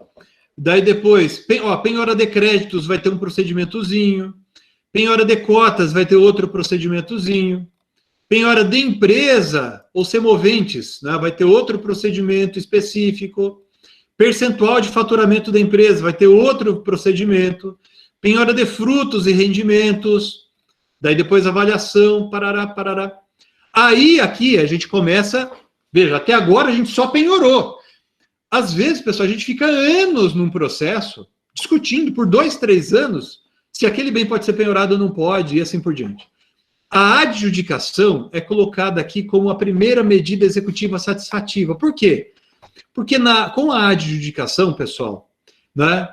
Daí depois, penhora de créditos vai ter um procedimentozinho. Penhora de cotas vai ter outro procedimentozinho. Penhora de empresa ou semoventes, né, vai ter outro procedimento específico. Percentual de faturamento da empresa vai ter outro procedimento. Penhora de frutos e rendimentos. Daí depois avaliação, parará. Aí aqui a gente começa, veja, até agora a gente só penhorou. Às vezes, pessoal, a gente fica anos num processo, discutindo por 2, 3 anos, se aquele bem pode ser penhorado ou não pode, e assim por diante. A adjudicação é colocada aqui como a primeira medida executiva satisfativa. Por quê? Porque com a adjudicação, pessoal, né,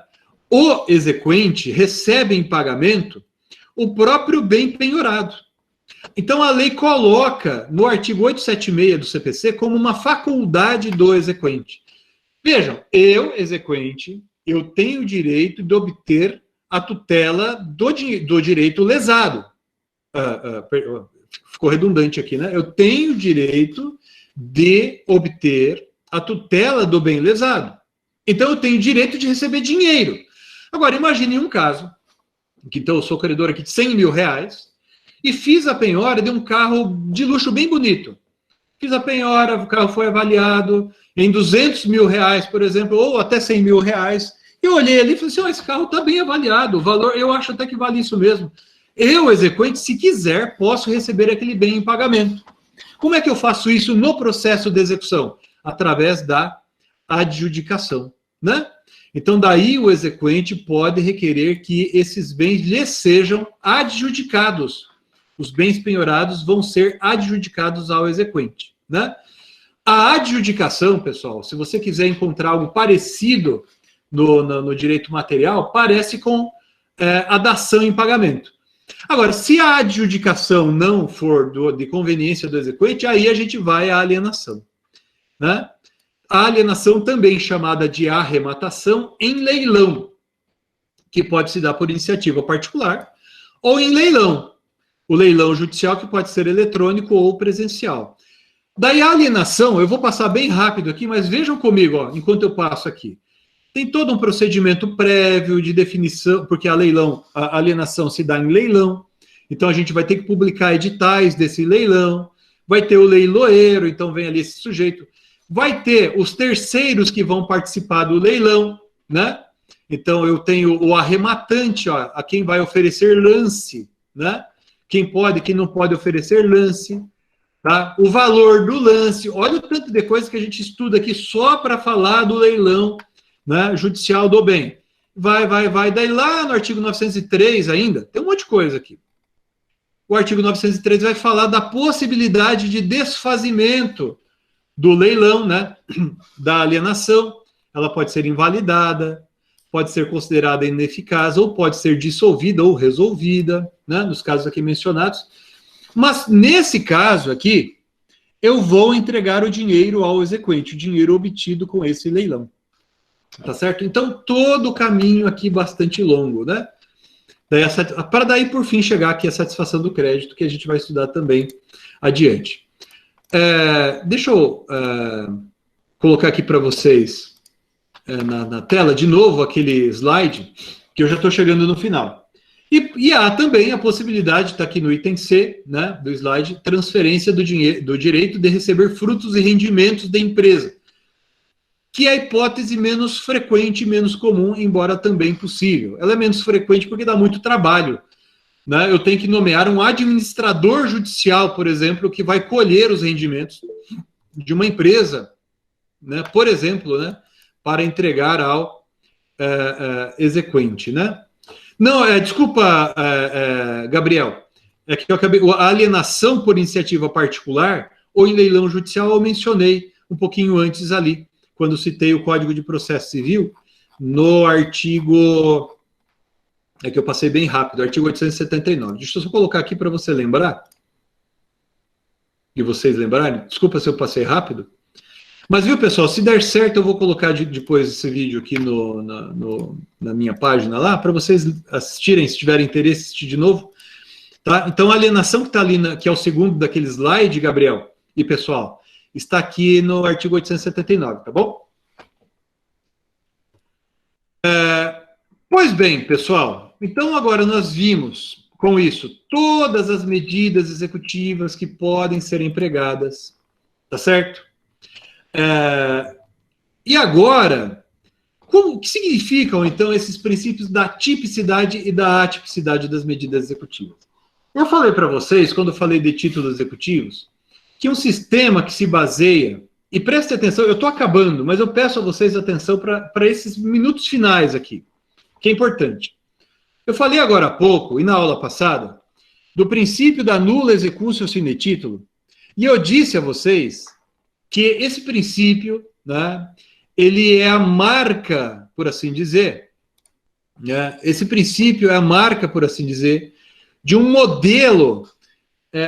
o exequente recebe em pagamento o próprio bem penhorado. Então, a lei coloca no artigo 876 do CPC como uma faculdade do exequente. Vejam, eu, exequente, eu tenho o direito de obter a tutela do direito lesado. Ficou redundante aqui, né? Eu tenho o direito de obter a tutela do bem lesado. Então, eu tenho o direito de receber dinheiro. Agora, imagine um caso, que então eu sou credor aqui de R$100 mil, e fiz a penhora de um carro de luxo bem bonito. Fiz a penhora, o carro foi avaliado em R$200 mil, por exemplo, ou até R$100 mil. Eu olhei ali e falei assim, esse carro está bem avaliado, o valor, eu acho até que vale isso mesmo. Eu, exequente, se quiser, posso receber aquele bem em pagamento. Como é que eu faço isso no processo de execução? Através da adjudicação, né? Então, daí o exequente pode requerer que esses bens lhe sejam adjudicados. Os bens penhorados vão ser adjudicados ao exequente, né? A adjudicação, pessoal, se você quiser encontrar algo parecido no direito material, parece com a dação em pagamento. Agora, se a adjudicação não for de conveniência do exequente, aí a gente vai à alienação, né? A alienação também chamada de arrematação em leilão, que pode se dar por iniciativa particular, ou em leilão, o leilão judicial que pode ser eletrônico ou presencial. Daí a alienação, eu vou passar bem rápido aqui, mas vejam comigo, ó, enquanto eu passo aqui. Tem todo um procedimento prévio de definição, porque a alienação se dá em leilão, então a gente vai ter que publicar editais desse leilão, vai ter o leiloeiro, então vem ali esse sujeito. vai ter os terceiros que vão participar do leilão, né? Então, eu tenho o arrematante, ó, a quem vai oferecer lance, né? Quem pode, quem não pode oferecer lance, tá? O valor do lance, olha o tanto de coisa que a gente estuda aqui só para falar do leilão, né, judicial do bem. Vai, daí lá no artigo 903 ainda, tem um monte de coisa aqui. O artigo 903 vai falar da possibilidade de desfazimento do leilão, né, da alienação. Ela pode ser invalidada, pode ser considerada ineficaz, ou pode ser dissolvida ou resolvida, né, nos casos aqui mencionados. Mas, nesse caso aqui, eu vou entregar o dinheiro ao exequente, o dinheiro obtido com esse leilão. Tá certo? Então, todo o caminho aqui bastante longo, né? Para daí, por fim, chegar aqui a satisfação do crédito, que a gente vai estudar também adiante. Deixa eu colocar aqui para vocês na tela, de novo, aquele slide, que eu já estou chegando no final. E há também a possibilidade, está aqui no item C, né, do slide, transferência do direito de receber frutos e rendimentos da empresa, que é a hipótese menos frequente, menos comum, embora também possível. Ela é menos frequente porque dá muito trabalho, né? Eu tenho que nomear um administrador judicial, por exemplo, que vai colher os rendimentos de uma empresa, né, por exemplo, né, para entregar ao exequente, né? Não, desculpa, Gabriel, é que eu acabei, a alienação por iniciativa particular ou em leilão judicial eu mencionei um pouquinho antes ali, quando citei o Código de Processo Civil, no artigo, é que eu passei bem rápido, artigo 879. Deixa eu só colocar aqui para você lembrar, e vocês lembrarem, desculpa se eu passei rápido, mas viu, pessoal, se der certo, eu vou colocar depois esse vídeo aqui na minha página lá, para vocês assistirem, se tiverem interesse, assistir de novo. Tá? Então, a alienação que está ali, que é o segundo daquele slide, Gabriel, e pessoal, está aqui no artigo 879, tá bom? Pois bem, pessoal, então agora nós vimos, com isso, todas as medidas executivas que podem ser empregadas, tá certo? E agora, o que significam, então, esses princípios da tipicidade e da atipicidade das medidas executivas? Eu falei para vocês, quando eu falei de títulos executivos, que um sistema que se baseia, e preste atenção, eu estou acabando, mas eu peço a vocês atenção para esses minutos finais aqui, que é importante. Eu falei agora há pouco, e na aula passada, do princípio da nula executio sine titulo, e eu disse a vocês que esse princípio, né, ele é a marca, por assim dizer, né, esse princípio é a marca, por assim dizer, de um modelo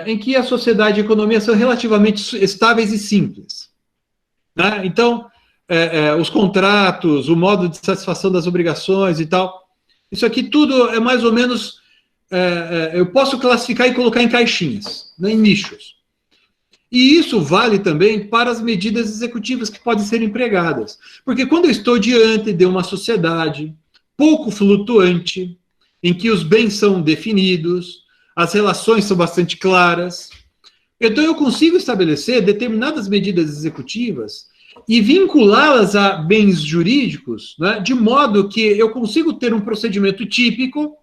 em que a sociedade e a economia são relativamente estáveis e simples. Né? Então, os contratos, o modo de satisfação das obrigações e tal, isso aqui tudo é mais ou menos, eu posso classificar e colocar em caixinhas, né, em nichos. E isso vale também para as medidas executivas que podem ser empregadas. Porque quando eu estou diante de uma sociedade pouco flutuante, em que os bens são definidos, as relações são bastante claras, então eu consigo estabelecer determinadas medidas executivas e vinculá-las a bens jurídicos, né, de modo que eu consigo ter um procedimento típico,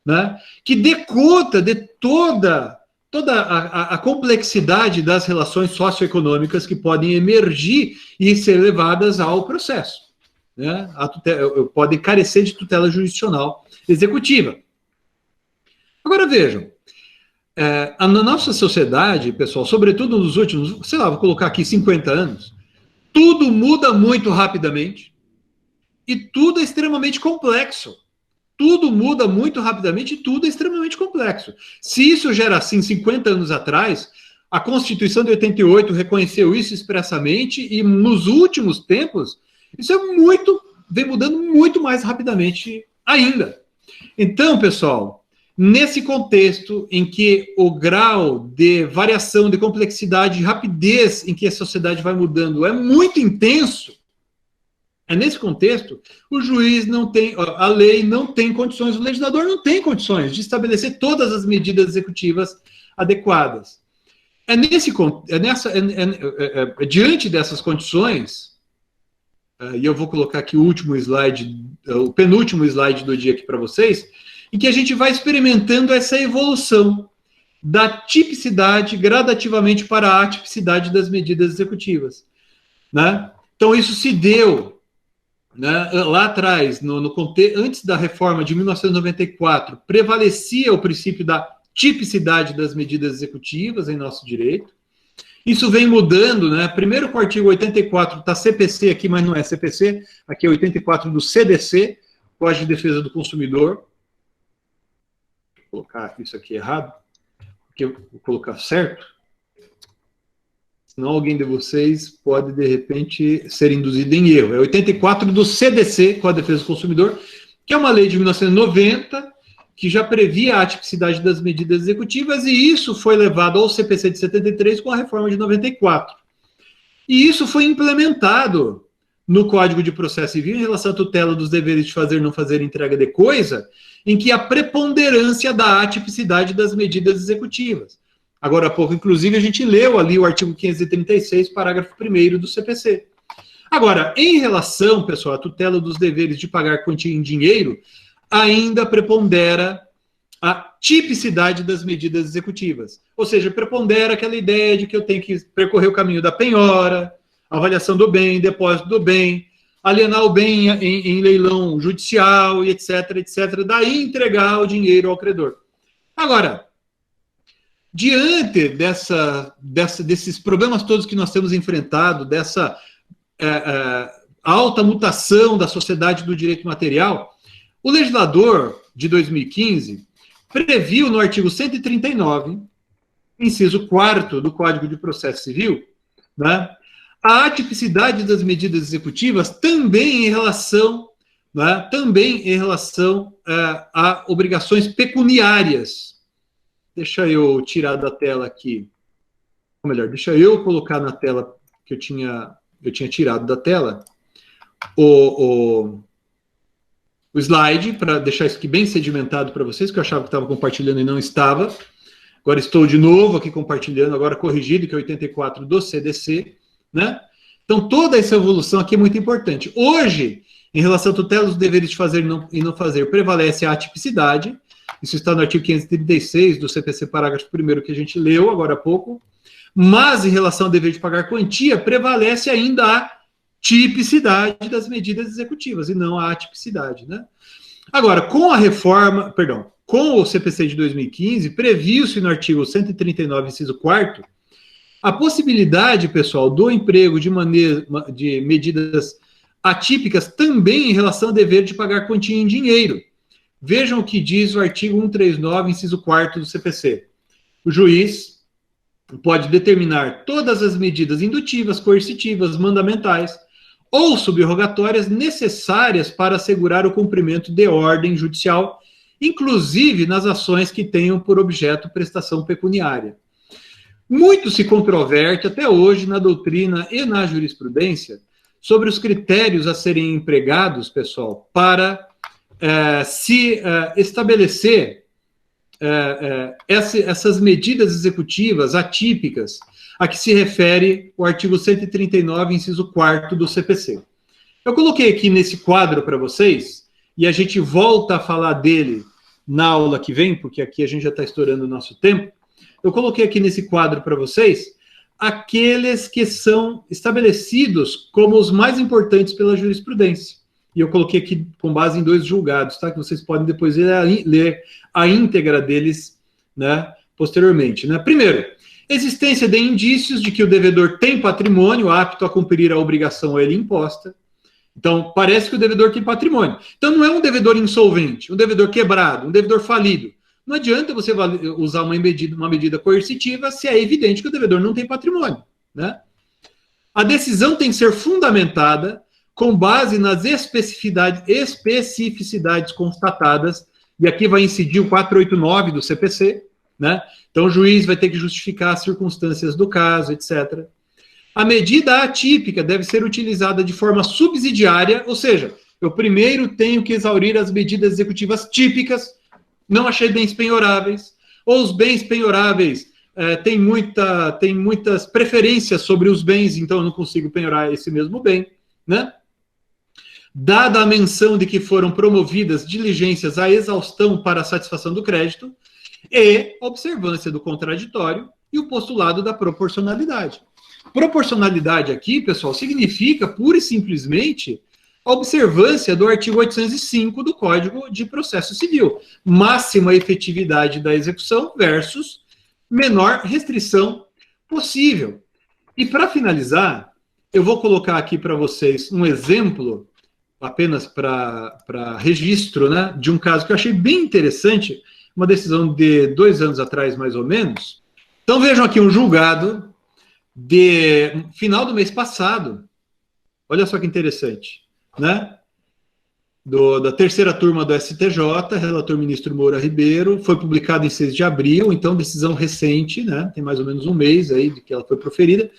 né, que dê conta de toda a complexidade das relações socioeconômicas que podem emergir e ser levadas ao processo. Né? Podem carecer de tutela jurisdicional executiva. Agora vejam, na nossa sociedade, pessoal, sobretudo nos últimos, sei lá, vou colocar aqui 50 anos, tudo muda muito rapidamente e tudo é extremamente complexo. Tudo muda muito rapidamente e tudo é extremamente complexo. Se isso já era assim 50 anos atrás, a Constituição de 88 reconheceu isso expressamente e nos últimos tempos, isso vem mudando muito mais rapidamente ainda. Então, pessoal, nesse contexto em que o grau de variação, de complexidade, de rapidez em que a sociedade vai mudando é muito intenso, nesse contexto, o juiz não tem, a lei não tem condições, o legislador não tem condições de estabelecer todas as medidas executivas adequadas. Diante dessas condições, e eu vou colocar aqui o último slide, o penúltimo slide do dia aqui para vocês, em que a gente vai experimentando essa evolução da tipicidade gradativamente para a atipicidade das medidas executivas, né? Então, isso se deu, né, lá atrás, antes da reforma de 1994, prevalecia o princípio da tipicidade das medidas executivas em nosso direito. Isso vem mudando, né? Primeiro com o artigo 84 da CPC aqui, mas não é CPC, aqui é 84 do CDC, Código de Defesa do Consumidor. Vou colocar isso aqui errado, porque eu vou colocar certo. Senão alguém de vocês pode, de repente, ser induzido em erro. É 84 do CDC, Código de Defesa do Consumidor, que é uma lei de 1990, que já previa a atipicidade das medidas executivas, e isso foi levado ao CPC de 73 com a reforma de 94. E isso foi implementado no Código de Processo Civil em relação à tutela dos deveres de fazer e não fazer entrega de coisa, em que a preponderância da atipicidade das medidas executivas. Agora há pouco, inclusive, a gente leu ali o artigo 536, parágrafo 1º do CPC. Agora, em relação, pessoal, à tutela dos deveres de pagar quantia em dinheiro, ainda prepondera a tipicidade das medidas executivas. Ou seja, prepondera aquela ideia de que eu tenho que percorrer o caminho da penhora, avaliação do bem, depósito do bem, alienar o bem em leilão judicial, e etc, etc, daí entregar o dinheiro ao credor. Agora, diante desses problemas todos que nós temos enfrentado, dessa alta mutação da sociedade do direito material, o legislador de 2015 previu no artigo 139, inciso 4º do Código de Processo Civil, né, a atipicidade das medidas executivas também em relação, né, a obrigações pecuniárias. Deixa eu tirar da tela aqui, ou melhor, deixa eu colocar na tela que eu tinha tirado da tela o slide, para deixar isso aqui bem sedimentado para vocês, que eu achava que estava compartilhando e não estava. Agora estou de novo aqui compartilhando, agora corrigido, que é 84 do CDC, né? Então, toda essa evolução aqui é muito importante. Hoje, em relação à tutela dos deveres de fazer e não fazer, prevalece a atipicidade. Isso está no artigo 536 do CPC, parágrafo 1º, que a gente leu agora há pouco. Mas, em relação ao dever de pagar quantia, prevalece ainda a tipicidade das medidas executivas, e não a atipicidade, né? Agora, com a reforma, com o CPC de 2015, previu-se no artigo 139, inciso 4º, a possibilidade, pessoal, do emprego de medidas atípicas também em relação ao dever de pagar quantia em dinheiro. Vejam o que diz o artigo 139, inciso 4º do CPC. O juiz pode determinar todas as medidas indutivas, coercitivas, mandamentais ou subrogatórias necessárias para assegurar o cumprimento de ordem judicial, inclusive nas ações que tenham por objeto prestação pecuniária. Muito se controverte até hoje na doutrina e na jurisprudência sobre os critérios a serem empregados, pessoal, para se estabelecer essas medidas executivas atípicas a que se refere o artigo 139, inciso 4º do CPC. Eu coloquei aqui nesse quadro para vocês, e a gente volta a falar dele na aula que vem, porque aqui a gente já está estourando o nosso tempo. Eu coloquei aqui nesse quadro para vocês aqueles que são estabelecidos como os mais importantes pela jurisprudência. E eu coloquei aqui com base em 2 julgados, tá? Que vocês podem depois ler a íntegra deles, né, posteriormente, né? Primeiro, existência de indícios de que o devedor tem patrimônio apto a cumprir a obrigação a ele imposta. Então, parece que o devedor tem patrimônio. Então, não é um devedor insolvente, um devedor quebrado, um devedor falido. Não adianta você usar uma medida coercitiva se é evidente que o devedor não tem patrimônio, né? A decisão tem que ser fundamentada com base nas especificidades constatadas, e aqui vai incidir o 489 do CPC, né? Então, o juiz vai ter que justificar as circunstâncias do caso, etc. A medida atípica deve ser utilizada de forma subsidiária, ou seja, eu primeiro tenho que exaurir as medidas executivas típicas, não achei bens penhoráveis, ou os bens penhoráveis tem muitas preferências sobre os bens, então eu não consigo penhorar esse mesmo bem, né? Dada a menção de que foram promovidas diligências à exaustão para a satisfação do crédito e observância do contraditório e o postulado da proporcionalidade. Proporcionalidade aqui, pessoal, significa pura e simplesmente a observância do artigo 805 do Código de Processo Civil. Máxima efetividade da execução versus menor restrição possível. E para finalizar, eu vou colocar aqui para vocês um exemplo, apenas para registro, né, de um caso que eu achei bem interessante, uma decisão de 2 anos atrás, mais ou menos. Então vejam aqui um julgado de final do mês passado. Olha só que interessante, né? Da terceira turma do STJ, relator ministro Moura Ribeiro, foi publicado em 6 de abril, então decisão recente, né? Tem mais ou menos um mês aí de que ela foi proferida.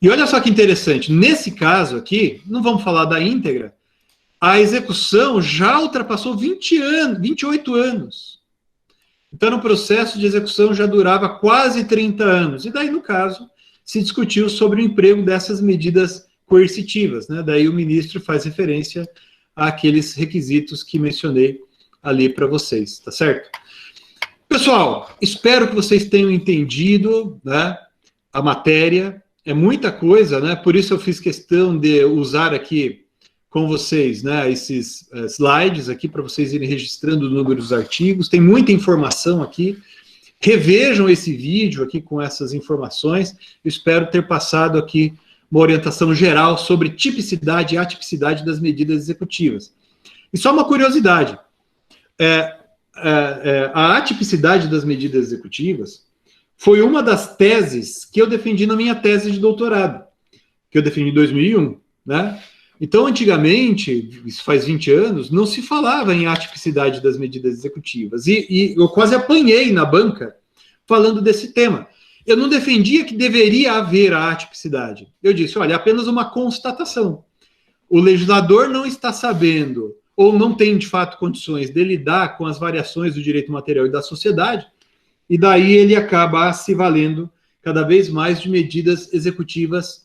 E olha só que interessante, nesse caso aqui, não vamos falar da íntegra, a execução já ultrapassou 28 anos. Então, o processo de execução já durava quase 30 anos. E daí, no caso, se discutiu sobre o emprego dessas medidas coercitivas, né? Daí o ministro faz referência àqueles requisitos que mencionei ali para vocês, tá certo? Pessoal, espero que vocês tenham entendido, né, a matéria. É muita coisa, né? Por isso eu fiz questão de usar aqui com vocês, né, esses slides aqui para vocês irem registrando o número dos artigos. Tem muita informação aqui. Revejam esse vídeo aqui com essas informações. Eu espero ter passado aqui uma orientação geral sobre tipicidade e atipicidade das medidas executivas. E só uma curiosidade, a atipicidade das medidas executivas foi uma das teses que eu defendi na minha tese de doutorado, que eu defendi em 2001, né? Então, antigamente, isso faz 20 anos, não se falava em atipicidade das medidas executivas. E eu quase apanhei na banca falando desse tema. Eu não defendia que deveria haver a atipicidade. Eu disse, olha, é apenas uma constatação. O legislador não está sabendo, ou não tem, de fato, condições de lidar com as variações do direito material e da sociedade, e daí ele acaba se valendo cada vez mais de medidas executivas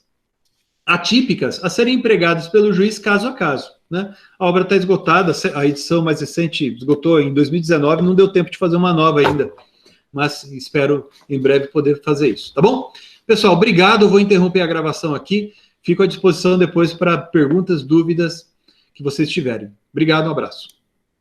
atípicas a serem empregadas pelo juiz caso a caso, né? A obra está esgotada, a edição mais recente esgotou em 2019, não deu tempo de fazer uma nova ainda, mas espero em breve poder fazer isso, tá bom? Pessoal, obrigado, eu vou interromper a gravação aqui, fico à disposição depois para perguntas, dúvidas que vocês tiverem. Obrigado, um abraço.